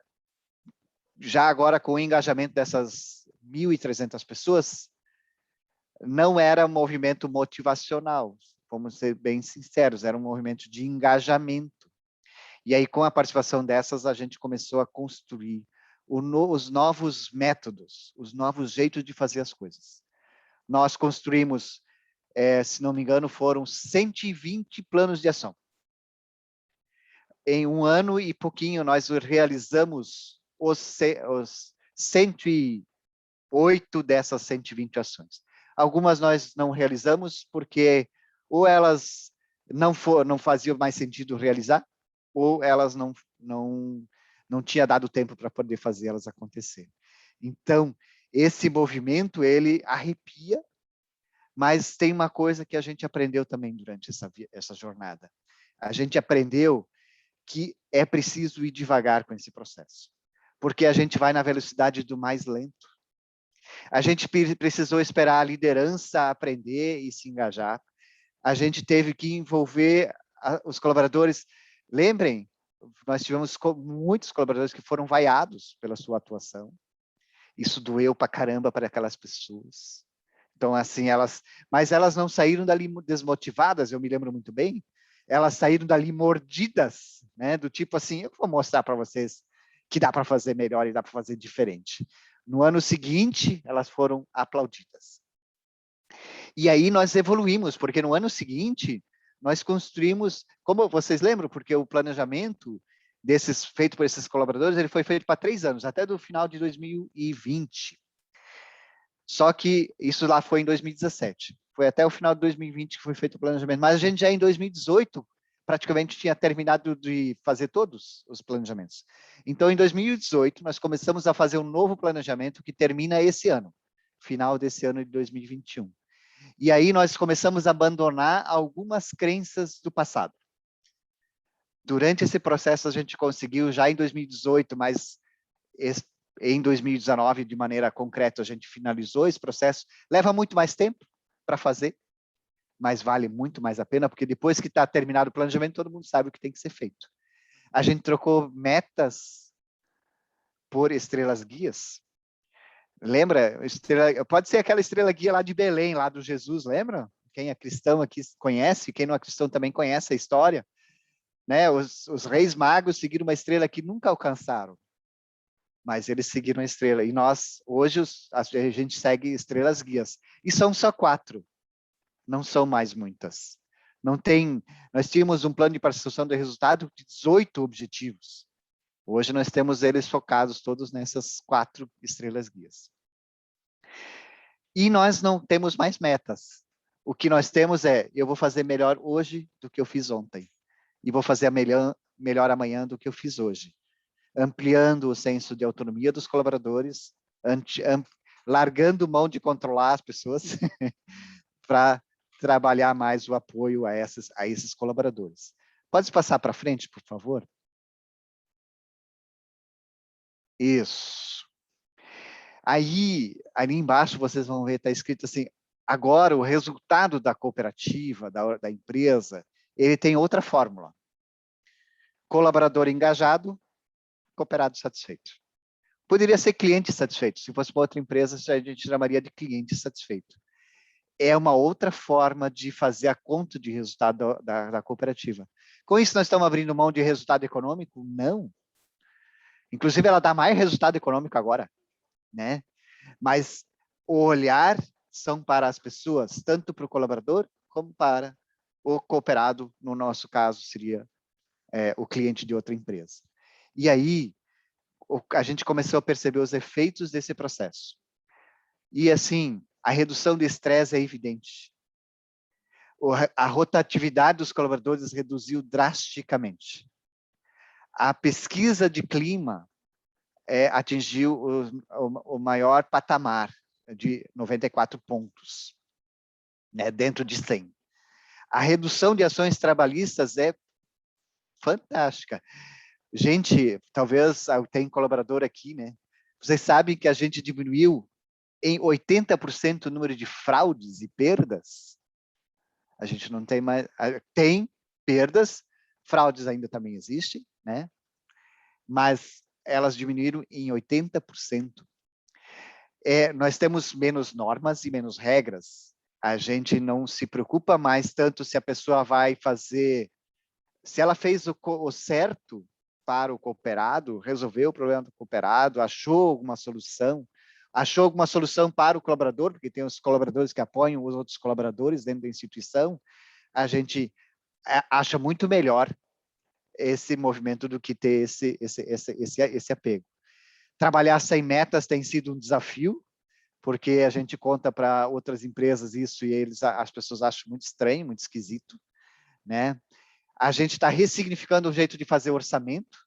já agora com o engajamento dessas 1.300 pessoas, não era um movimento motivacional, vamos ser bem sinceros, era um movimento de engajamento. E aí, com a participação dessas, a gente começou a construir os novos métodos, os novos jeitos de fazer as coisas. Nós construímos, se não me engano, foram 120 planos de ação. Em 1 ano e pouquinho, nós realizamos os 108 dessas 120 ações. Algumas nós não realizamos porque ou elas não faziam mais sentido realizar, ou elas não tinha dado tempo para poder fazer elas acontecer. Então, esse movimento, ele arrepia, mas tem uma coisa que a gente aprendeu também durante essa jornada. A gente aprendeu que é preciso ir devagar com esse processo, porque a gente vai na velocidade do mais lento. A gente precisou esperar a liderança aprender e se engajar. A gente teve que envolver os colaboradores. Lembrem, nós tivemos muitos colaboradores que foram vaiados pela sua atuação. Isso doeu para caramba para aquelas pessoas. Então, assim, mas elas não saíram dali desmotivadas, eu me lembro muito bem, elas saíram dali mordidas, né? Do tipo assim, eu vou mostrar para vocês que dá para fazer melhor e dá para fazer diferente. No ano seguinte, elas foram aplaudidas. E aí nós evoluímos, porque no ano seguinte, nós construímos, como vocês lembram, porque o planejamento feito por esses colaboradores, ele foi feito para 3 anos, até do final de 2020. Só que isso lá foi em 2017. Foi até o final de 2020 que foi feito o planejamento. Mas a gente já em 2018 praticamente tinha terminado de fazer todos os planejamentos. Então, em 2018, nós começamos a fazer um novo planejamento que termina esse ano, final desse ano de 2021. E aí nós começamos a abandonar algumas crenças do passado. Durante esse processo, a gente conseguiu, já em 2018, mas em 2019, de maneira concreta, a gente finalizou esse processo. Leva muito mais tempo para fazer, mas vale muito mais a pena, porque depois que está terminado o planejamento, todo mundo sabe o que tem que ser feito. A gente trocou metas por estrelas guias. Lembra? Pode ser aquela estrela guia lá de Belém, lá do Jesus, lembra? Quem é cristão aqui conhece, quem não é cristão também conhece a história. Né? Os reis magos seguiram uma estrela que nunca alcançaram, mas eles seguiram a estrela. E nós, hoje, a gente segue estrelas guias. E são só 4, não são mais muitas. Nós tínhamos um plano de participação de resultado de 18 objetivos. Hoje nós temos eles focados todos nessas 4 estrelas guias. E nós não temos mais metas. O que nós temos eu vou fazer melhor hoje do que eu fiz ontem. E vou fazer melhor amanhã do que eu fiz hoje. Ampliando o senso de autonomia dos colaboradores, largando mão de controlar as pessoas para trabalhar mais o apoio a esses colaboradores. Pode passar para frente, por favor? Isso. Aí, ali embaixo, vocês vão ver, está escrito assim, agora o resultado da cooperativa, da empresa, ele tem outra fórmula. Colaborador engajado, cooperado satisfeito. Poderia ser cliente satisfeito. Se fosse uma outra empresa, a gente chamaria de cliente satisfeito. É uma outra forma de fazer a conta de resultado da cooperativa. Com isso, nós estamos abrindo mão de resultado econômico? Não. Inclusive, ela dá mais resultado econômico agora, né? Mas o olhar são para as pessoas, tanto para o colaborador como para o cooperado, no nosso caso, seria o cliente de outra empresa. E aí, a gente começou a perceber os efeitos desse processo. E, assim, a redução de estresse é evidente. A rotatividade dos colaboradores reduziu drasticamente. A pesquisa de clima atingiu o maior patamar de 94 pontos, né, dentro de 100. A redução de ações trabalhistas é fantástica. Gente, talvez tenha colaborador aqui, né? Vocês sabem que a gente diminuiu em 80% o número de fraudes e perdas? A gente não tem mais... Tem perdas, fraudes ainda também existem, né? Mas elas diminuíram em 80%. Nós temos menos normas e menos regras. A gente não se preocupa mais tanto se a pessoa vai fazer... Se ela fez o certo para o cooperado, resolveu o problema do cooperado, achou alguma solução para o colaborador, porque tem os colaboradores que apoiam os outros colaboradores dentro da instituição, a gente acha muito melhor esse movimento do que ter esse apego. Trabalhar sem metas tem sido um desafio, porque a gente conta para outras empresas isso e as pessoas acham muito estranho, muito esquisito, né? A gente está ressignificando o jeito de fazer orçamento.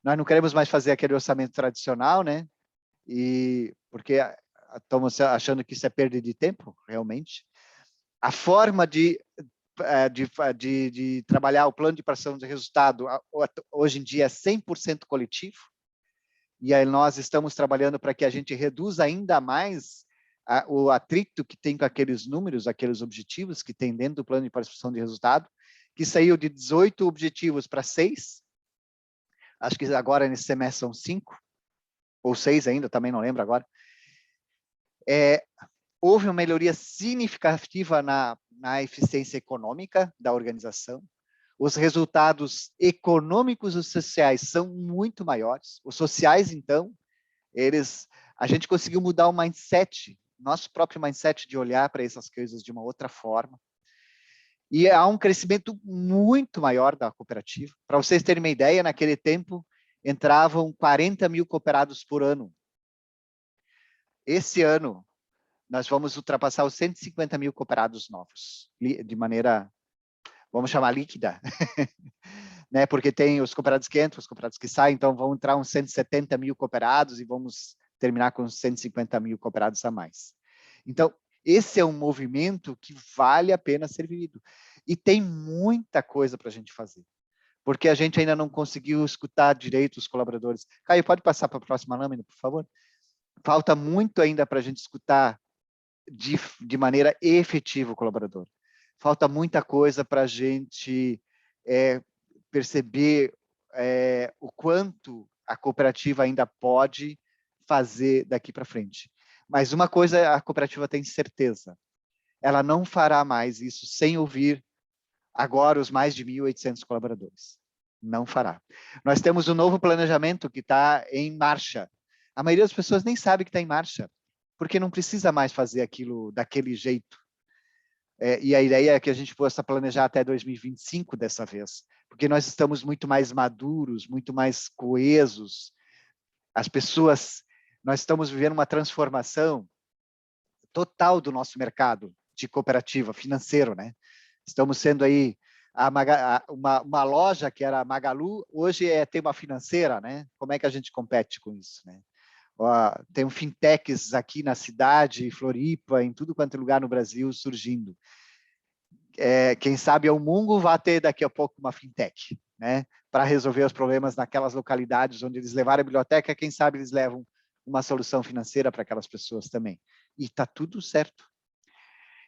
Nós não queremos mais fazer aquele orçamento tradicional, né? Porque estamos achando que isso é perda de tempo, realmente. A forma de trabalhar o plano de participação de resultado, hoje em dia, é 100% coletivo. E aí nós estamos trabalhando para que a gente reduza ainda mais o atrito que tem com aqueles números, aqueles objetivos que tem dentro do plano de participação de resultado, que saiu de 18 objetivos para 6. Acho que agora nesse semestre são 5, ou 6 ainda, também não lembro agora. houve uma melhoria significativa na eficiência econômica da organização. Os resultados econômicos e sociais são muito maiores. Os sociais, então, a gente conseguiu mudar o mindset, nosso próprio mindset de olhar para essas coisas de uma outra forma. E há um crescimento muito maior da cooperativa. Para vocês terem uma ideia, naquele tempo entravam 40 mil cooperados por ano. Esse ano, nós vamos ultrapassar os 150 mil cooperados novos, de maneira, vamos chamar líquida, né? Porque tem os cooperados que entram, os cooperados que saem, então vão entrar uns 170 mil cooperados e vamos terminar com 150 mil cooperados a mais. Então, esse é um movimento que vale a pena ser vivido. E tem muita coisa para a gente fazer, porque a gente ainda não conseguiu escutar direito os colaboradores. Caio, pode passar para a próxima lâmina, por favor? Falta muito ainda para a gente escutar de maneira efetiva o colaborador. Falta muita coisa para a gente perceber o quanto a cooperativa ainda pode fazer daqui para frente. Mas uma coisa a cooperativa tem certeza, ela não fará mais isso sem ouvir agora os mais de 1.800 colaboradores. Não fará. Nós temos um novo planejamento que está em marcha. A maioria das pessoas nem sabe que está em marcha, porque não precisa mais fazer aquilo daquele jeito. E a ideia é que a gente possa planejar até 2025 dessa vez, porque nós estamos muito mais maduros, muito mais coesos. As pessoas, nós estamos vivendo uma transformação total do nosso mercado de cooperativa financeiro, né? Estamos sendo aí uma loja que era a Magalu, hoje tem uma financeira, né? Como é que a gente compete com isso, né? Tem um fintechs aqui na cidade, Floripa, em tudo quanto é lugar no Brasil surgindo. Quem sabe o Mungo vai ter daqui a pouco uma fintech, né? Para resolver os problemas naquelas localidades onde eles levaram a biblioteca, quem sabe eles levam uma solução financeira para aquelas pessoas também. E está tudo certo.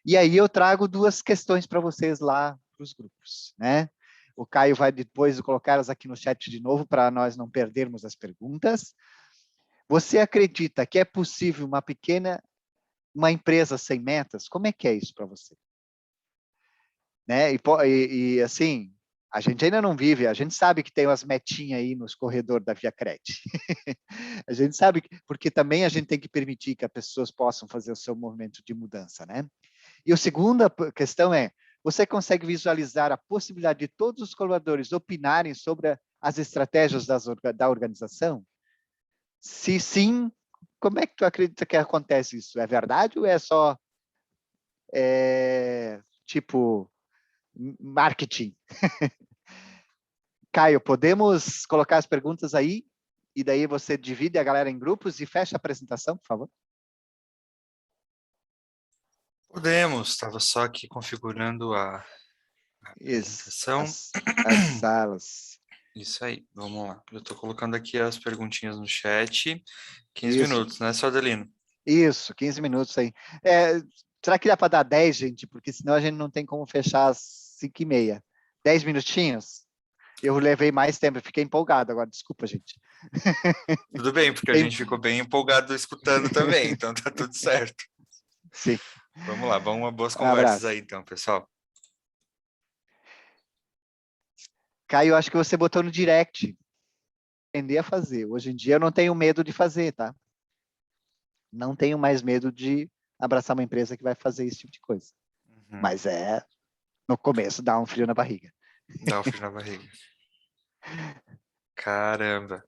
E aí eu trago duas questões para vocês lá para os grupos, né? O Caio vai depois colocá-las aqui no chat de novo para nós não perdermos as perguntas. Você acredita que é possível uma empresa sem metas? Como é que é isso para você? Né? E assim, a gente ainda não vive, a gente sabe que tem umas metinhas aí nos corredores da Via Cred. A gente sabe, porque também a gente tem que permitir que as pessoas possam fazer o seu movimento de mudança, né? E a segunda questão é, você consegue visualizar a possibilidade de todos os colaboradores opinarem sobre as estratégias da organização? Se sim, como é que tu acredita que acontece isso? É verdade ou é só tipo marketing? Caio, podemos colocar as perguntas aí? E daí você divide a galera em grupos e fecha a apresentação, por favor. Podemos, estava só aqui configurando a apresentação. As salas. Isso aí, vamos lá. Eu estou colocando aqui as perguntinhas no chat. 15 Isso. minutos, né, seu Adelino? Isso, 15 minutos aí. Será que dá para dar 10, gente? Porque senão a gente não tem como fechar às 5h30. 10 minutinhos? Eu levei mais tempo, eu fiquei empolgado agora, desculpa, gente. Tudo bem, porque a gente ficou bem empolgado escutando também, então tá tudo certo. Sim. Vamos lá, vamos a boas conversas aí então, pessoal. Caio, acho que você botou no direct. Aprender a fazer. Hoje em dia eu não tenho medo de fazer, tá? Não tenho mais medo de abraçar uma empresa que vai fazer esse tipo de coisa. Uhum. Mas no começo, dá um frio na barriga. Dá um frio na barriga. Caramba.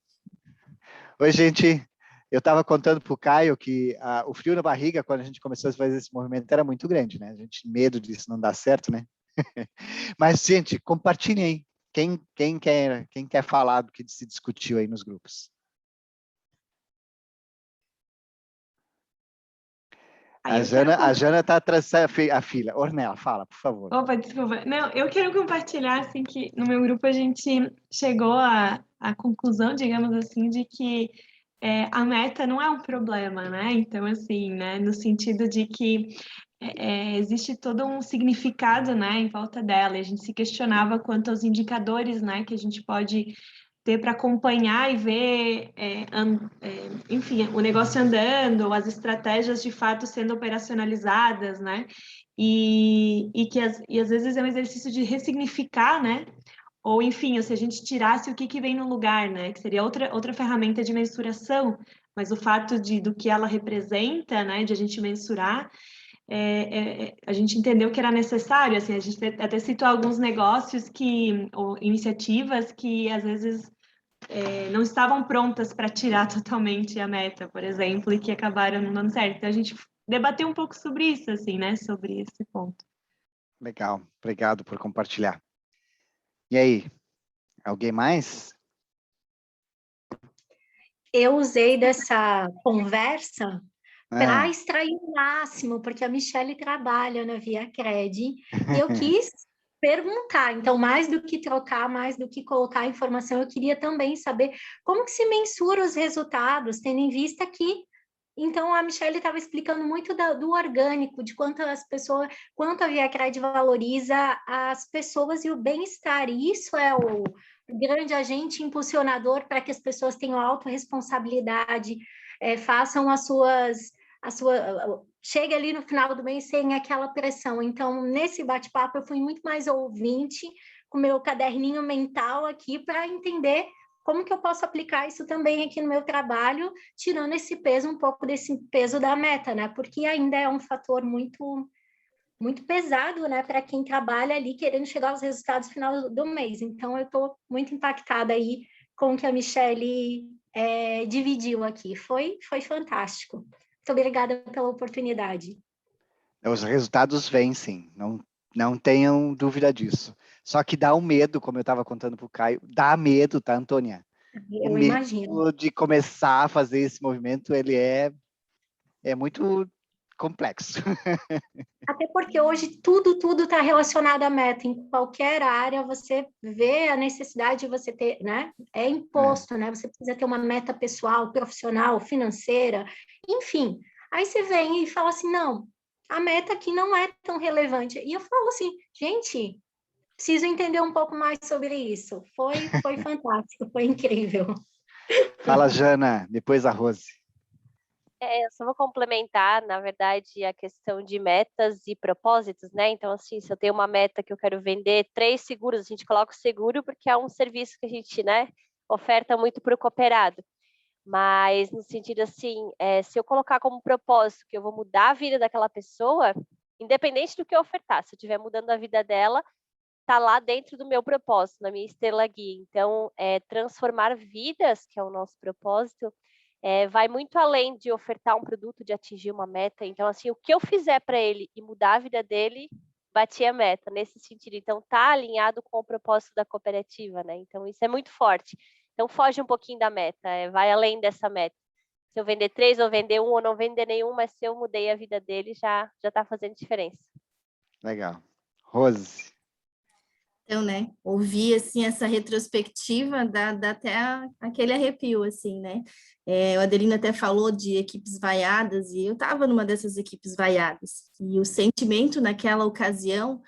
Oi, gente. Eu estava contando para o Caio que o frio na barriga, quando a gente começou a fazer esse movimento, era muito grande, né? A gente medo disso não dar certo, né? Mas, gente, compartilhem aí. Quem quer falar do que se discutiu aí nos grupos? A Jana está atrás a fila. Ornella, fala, por favor. Opa, desculpa. Não, eu quero compartilhar, assim, que no meu grupo a gente chegou à conclusão, digamos assim, de que a meta não é um problema, né? Então, assim, né, no sentido de que existe todo um significado, né, em volta dela. E a gente se questionava quanto aos indicadores, né, que a gente pode ter para acompanhar e ver, enfim, o negócio andando, as estratégias de fato sendo operacionalizadas, né? E às vezes é um exercício de ressignificar, né? Ou, enfim, se a gente tirasse o que vem no lugar, né? Que seria outra ferramenta de mensuração, mas o fato do que ela representa, né? De a gente mensurar, a gente entendeu que era necessário, assim, a gente até citou alguns negócios ou iniciativas que, às vezes, não estavam prontas para tirar totalmente a meta, por exemplo, e que acabaram não dando certo. Então, a gente debateu um pouco sobre isso, assim, né? Sobre esse ponto. Legal, obrigado por compartilhar. E aí, alguém mais? Eu usei dessa conversa para extrair o máximo, porque a Michelle trabalha na ViaCred, e eu quis perguntar. Então, mais do que trocar, mais do que colocar informação, eu queria também saber como que se mensura os resultados, tendo em vista que então, a Michelle estava explicando muito do orgânico, de quanto a ViaCred valoriza as pessoas e o bem-estar. E isso é o grande agente impulsionador para que as pessoas tenham autorresponsabilidade, façam chegue ali no final do mês sem aquela pressão. Então, nesse bate-papo, eu fui muito mais ouvinte, com meu caderninho mental aqui, para entender como que eu posso aplicar isso também aqui no meu trabalho, tirando esse peso, um pouco desse peso da meta, né? Porque ainda é um fator muito, muito pesado, né? Para quem trabalha ali querendo chegar aos resultados no final do mês. Então, eu estou muito impactada aí com o que a Michelle dividiu aqui. Foi fantástico. Muito obrigada pela oportunidade. Os resultados vencem, não tenham dúvida disso. Só que dá um medo, como eu estava contando para o Caio, dá medo, tá, Antônia? Eu imagino. De começar a fazer esse movimento, ele é muito complexo. Até porque hoje tudo está relacionado à meta. Em qualquer área você vê a necessidade de você ter, né? É imposto, né? Você precisa ter uma meta pessoal, profissional, financeira, enfim. Aí você vem e fala assim, não, a meta aqui não é tão relevante. E eu falo assim, gente, preciso entender um pouco mais sobre isso. Foi fantástico, foi incrível. Fala, Jana, depois a Rose. Eu só vou complementar, na verdade, a questão de metas e propósitos, né? Então, assim, se eu tenho uma meta que eu quero vender 3 seguros, a gente coloca o seguro porque é um serviço que a gente, né, oferta muito para o cooperado. Mas, no sentido assim, se eu colocar como propósito que eu vou mudar a vida daquela pessoa, independente do que eu ofertar, se eu estiver mudando a vida dela, tá lá dentro do meu propósito, na minha estrela guia. Então, transformar vidas, que é o nosso propósito, vai muito além de ofertar um produto, de atingir uma meta. Então, assim, o que eu fizer para ele e mudar a vida dele, bati a meta, nesse sentido. Então, tá alinhado com o propósito da cooperativa, né? Então, isso é muito forte. Então, foge um pouquinho da meta, vai além dessa meta. Se eu vender 3, ou vender 1, ou não vender nenhum, mas se eu mudei a vida dele, já tá fazendo diferença. Legal. Rose. Então, né, ouvir, assim, essa retrospectiva dá até aquele arrepio, assim, né? O Adelino até falou de equipes vaiadas, e eu estava numa dessas equipes vaiadas, e o sentimento naquela ocasião,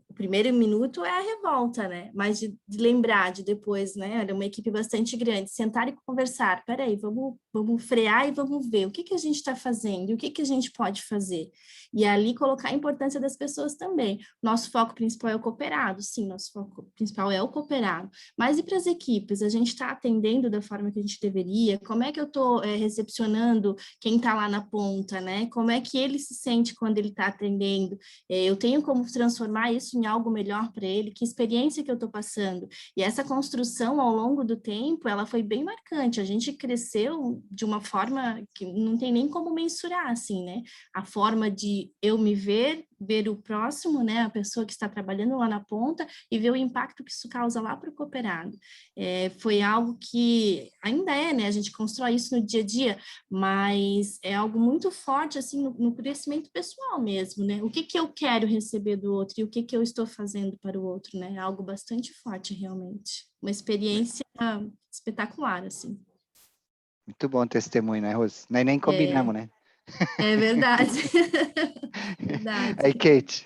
o primeiro minuto é a revolta, né? Mas de lembrar de depois, né? Era uma equipe bastante grande, sentar e conversar. Peraí, vamos frear e vamos ver o que a gente está fazendo e o que a gente pode fazer. E ali colocar a importância das pessoas também. Nosso foco principal é o cooperado, sim, nosso foco principal é o cooperado. Mas e para as equipes? A gente está atendendo da forma que a gente deveria? Como é que eu estou recepcionando quem está lá na ponta, né? Como é que ele se sente quando ele está atendendo? Eu tenho como transformar isso em algo melhor para ele? Que experiência que eu estou passando? E essa construção ao longo do tempo, ela foi bem marcante. A gente cresceu de uma forma que não tem nem como mensurar, assim, né? A forma de eu me ver o próximo, né, a pessoa que está trabalhando lá na ponta e ver o impacto que isso causa lá para o cooperado. Foi algo que ainda né, a gente constrói isso no dia a dia, mas é algo muito forte, assim, no crescimento pessoal mesmo, né, o que eu quero receber do outro e o que eu estou fazendo para o outro, né, algo bastante forte realmente, uma experiência espetacular, assim. Muito bom testemunho, né, Rose? Nem combinamos, né? É verdade. Verdade. Aí, Kate.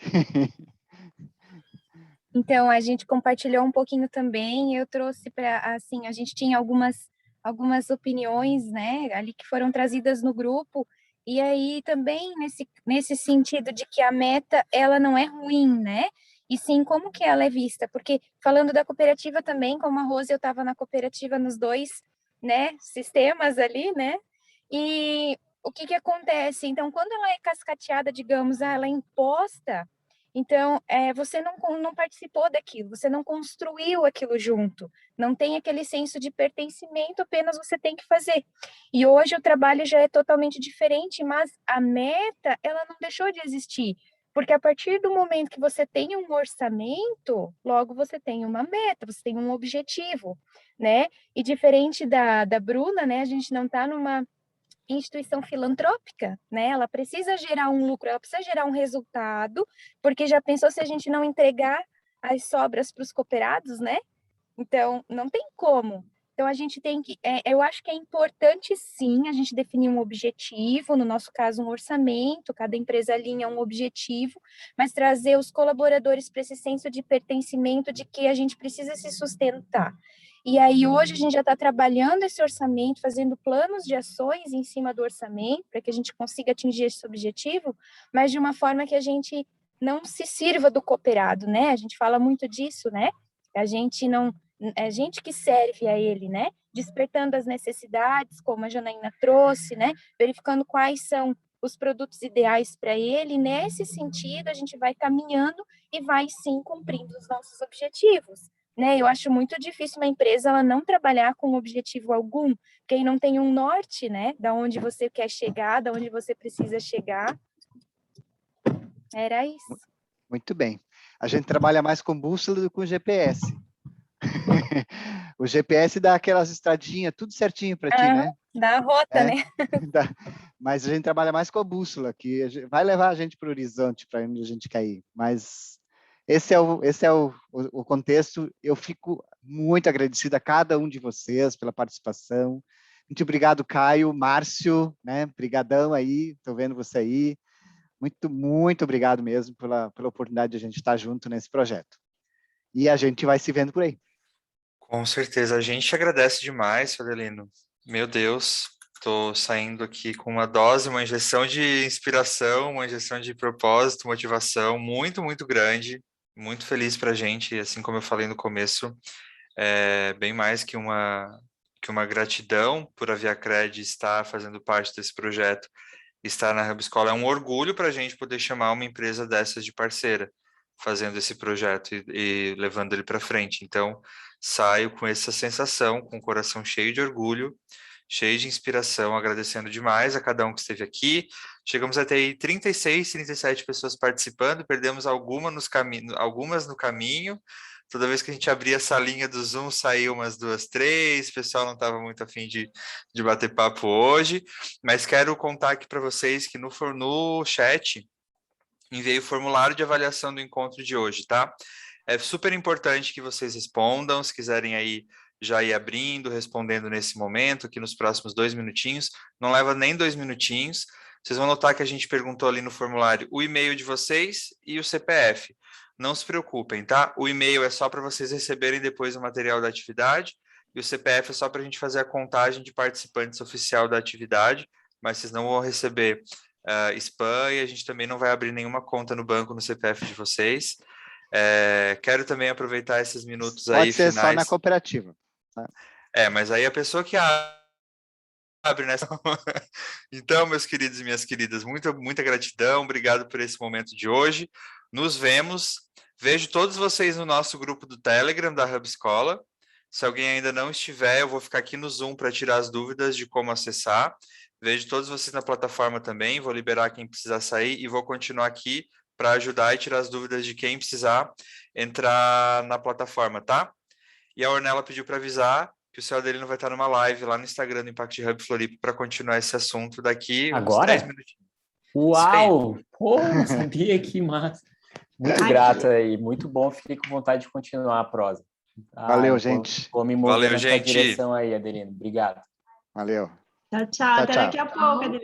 Então, a gente compartilhou um pouquinho também, eu trouxe para, assim, a gente tinha algumas opiniões, né, ali que foram trazidas no grupo, e aí também nesse sentido de que a meta, ela não é ruim, né, e sim como que ela é vista, porque falando da cooperativa também, como a Rose, eu estava na cooperativa nos dois, né, sistemas ali, né, e o que acontece? Então, quando ela é cascateada, digamos, ela é imposta, então, você não participou daquilo, você não construiu aquilo junto, não tem aquele senso de pertencimento, apenas você tem que fazer. E hoje o trabalho já é totalmente diferente, mas a meta, ela não deixou de existir, porque a partir do momento que você tem um orçamento, logo você tem uma meta, você tem um objetivo, né? E diferente da Bruna, né, a gente não está numa instituição filantrópica, né? Ela precisa gerar um lucro, ela precisa gerar um resultado, porque já pensou se a gente não entregar as sobras para os cooperados, né? Então, não tem como. Então, a gente tem que... eu acho que é importante, sim, a gente definir um objetivo, no nosso caso, um orçamento, cada empresa alinha um objetivo, mas trazer os colaboradores para esse senso de pertencimento de que a gente precisa se sustentar. E aí, hoje, a gente já está trabalhando esse orçamento, fazendo planos de ações em cima do orçamento, para que a gente consiga atingir esse objetivo, mas de uma forma que a gente não se sirva do cooperado, né? A gente fala muito disso, né? A gente não... É gente que serve a ele, né? Despertando as necessidades, como a Janaína trouxe, né? Verificando quais são os produtos ideais para ele. Nesse sentido, a gente vai caminhando e vai, sim, cumprindo os nossos objetivos. Né? Eu acho muito difícil uma empresa ela não trabalhar com objetivo algum, quem não tem um norte, né? Da onde você quer chegar, da onde você precisa chegar. Era isso. Muito bem. A gente trabalha mais com bússola do que com GPS. O GPS dá aquelas estradinhas, tudo certinho para ti, né? Dá a rota, né? Mas a gente trabalha mais com a bússola, que vai levar a gente para o horizonte, para onde a gente cair. Mas esse é o contexto. Eu fico muito agradecido a cada um de vocês pela participação. Muito obrigado, Caio, Márcio, né? Brigadão aí, estou vendo você aí. Muito, muito obrigado mesmo pela oportunidade de a gente estar junto nesse projeto. E a gente vai se vendo por aí. Com certeza, a gente agradece demais, Adelino. Meu Deus, estou saindo aqui com uma dose, uma injeção de inspiração, uma injeção de propósito, motivação muito, muito grande, muito feliz para a gente, assim como eu falei no começo, é bem mais que uma gratidão por a ViaCred estar fazendo parte desse projeto, estar na Hub Escola, é um orgulho para a gente poder chamar uma empresa dessas de parceira, fazendo esse projeto e levando ele para frente. Então, saio com essa sensação, com o coração cheio de orgulho, cheio de inspiração, agradecendo demais a cada um que esteve aqui. Chegamos a ter 36, 37 pessoas participando, perdemos algumas no caminho. Toda vez que a gente abria a salinha do Zoom, saía umas 2, 3, o pessoal não estava muito afim de bater papo hoje, mas quero contar aqui para vocês que no chat enviei o formulário de avaliação do encontro de hoje, tá? É super importante que vocês respondam, se quiserem aí já ir abrindo, respondendo nesse momento, aqui nos próximos 2 minutinhos, não leva nem 2 minutinhos, vocês vão notar que a gente perguntou ali no formulário o e-mail de vocês e o CPF. Não se preocupem, tá? O e-mail é só para vocês receberem depois o material da atividade, e o CPF é só para a gente fazer a contagem de participantes oficial da atividade, mas vocês não vão receber spam, e a gente também não vai abrir nenhuma conta no banco no CPF de vocês. Quero também aproveitar esses minutos aí finais. Pode ser finais. só na cooperativa. Tá? Mas aí a pessoa que abre nessa... Então, meus queridos e minhas queridas, muita gratidão, obrigado por esse momento de hoje. Nos vemos. Vejo todos vocês no nosso grupo do Telegram da Hub Escola. Se alguém ainda não estiver, eu vou ficar aqui no Zoom para tirar as dúvidas de como acessar. Vejo todos vocês na plataforma também, vou liberar quem precisar sair e vou continuar aqui para ajudar e tirar as dúvidas de quem precisar entrar na plataforma, tá? E a Ornella pediu para avisar que o seu Adelino vai estar numa live lá no Instagram do Impact Hub Floripa para continuar esse assunto daqui uns 10 minutinhos. Uau! Pô, não sabia, que massa. Muito grato aí, muito bom, fiquei com vontade de continuar a prosa. Valeu, gente. Vou me mover nessa direção aí, Adelino. Obrigado. Valeu. Tchau, tchau. Até daqui a pouco, Adelino.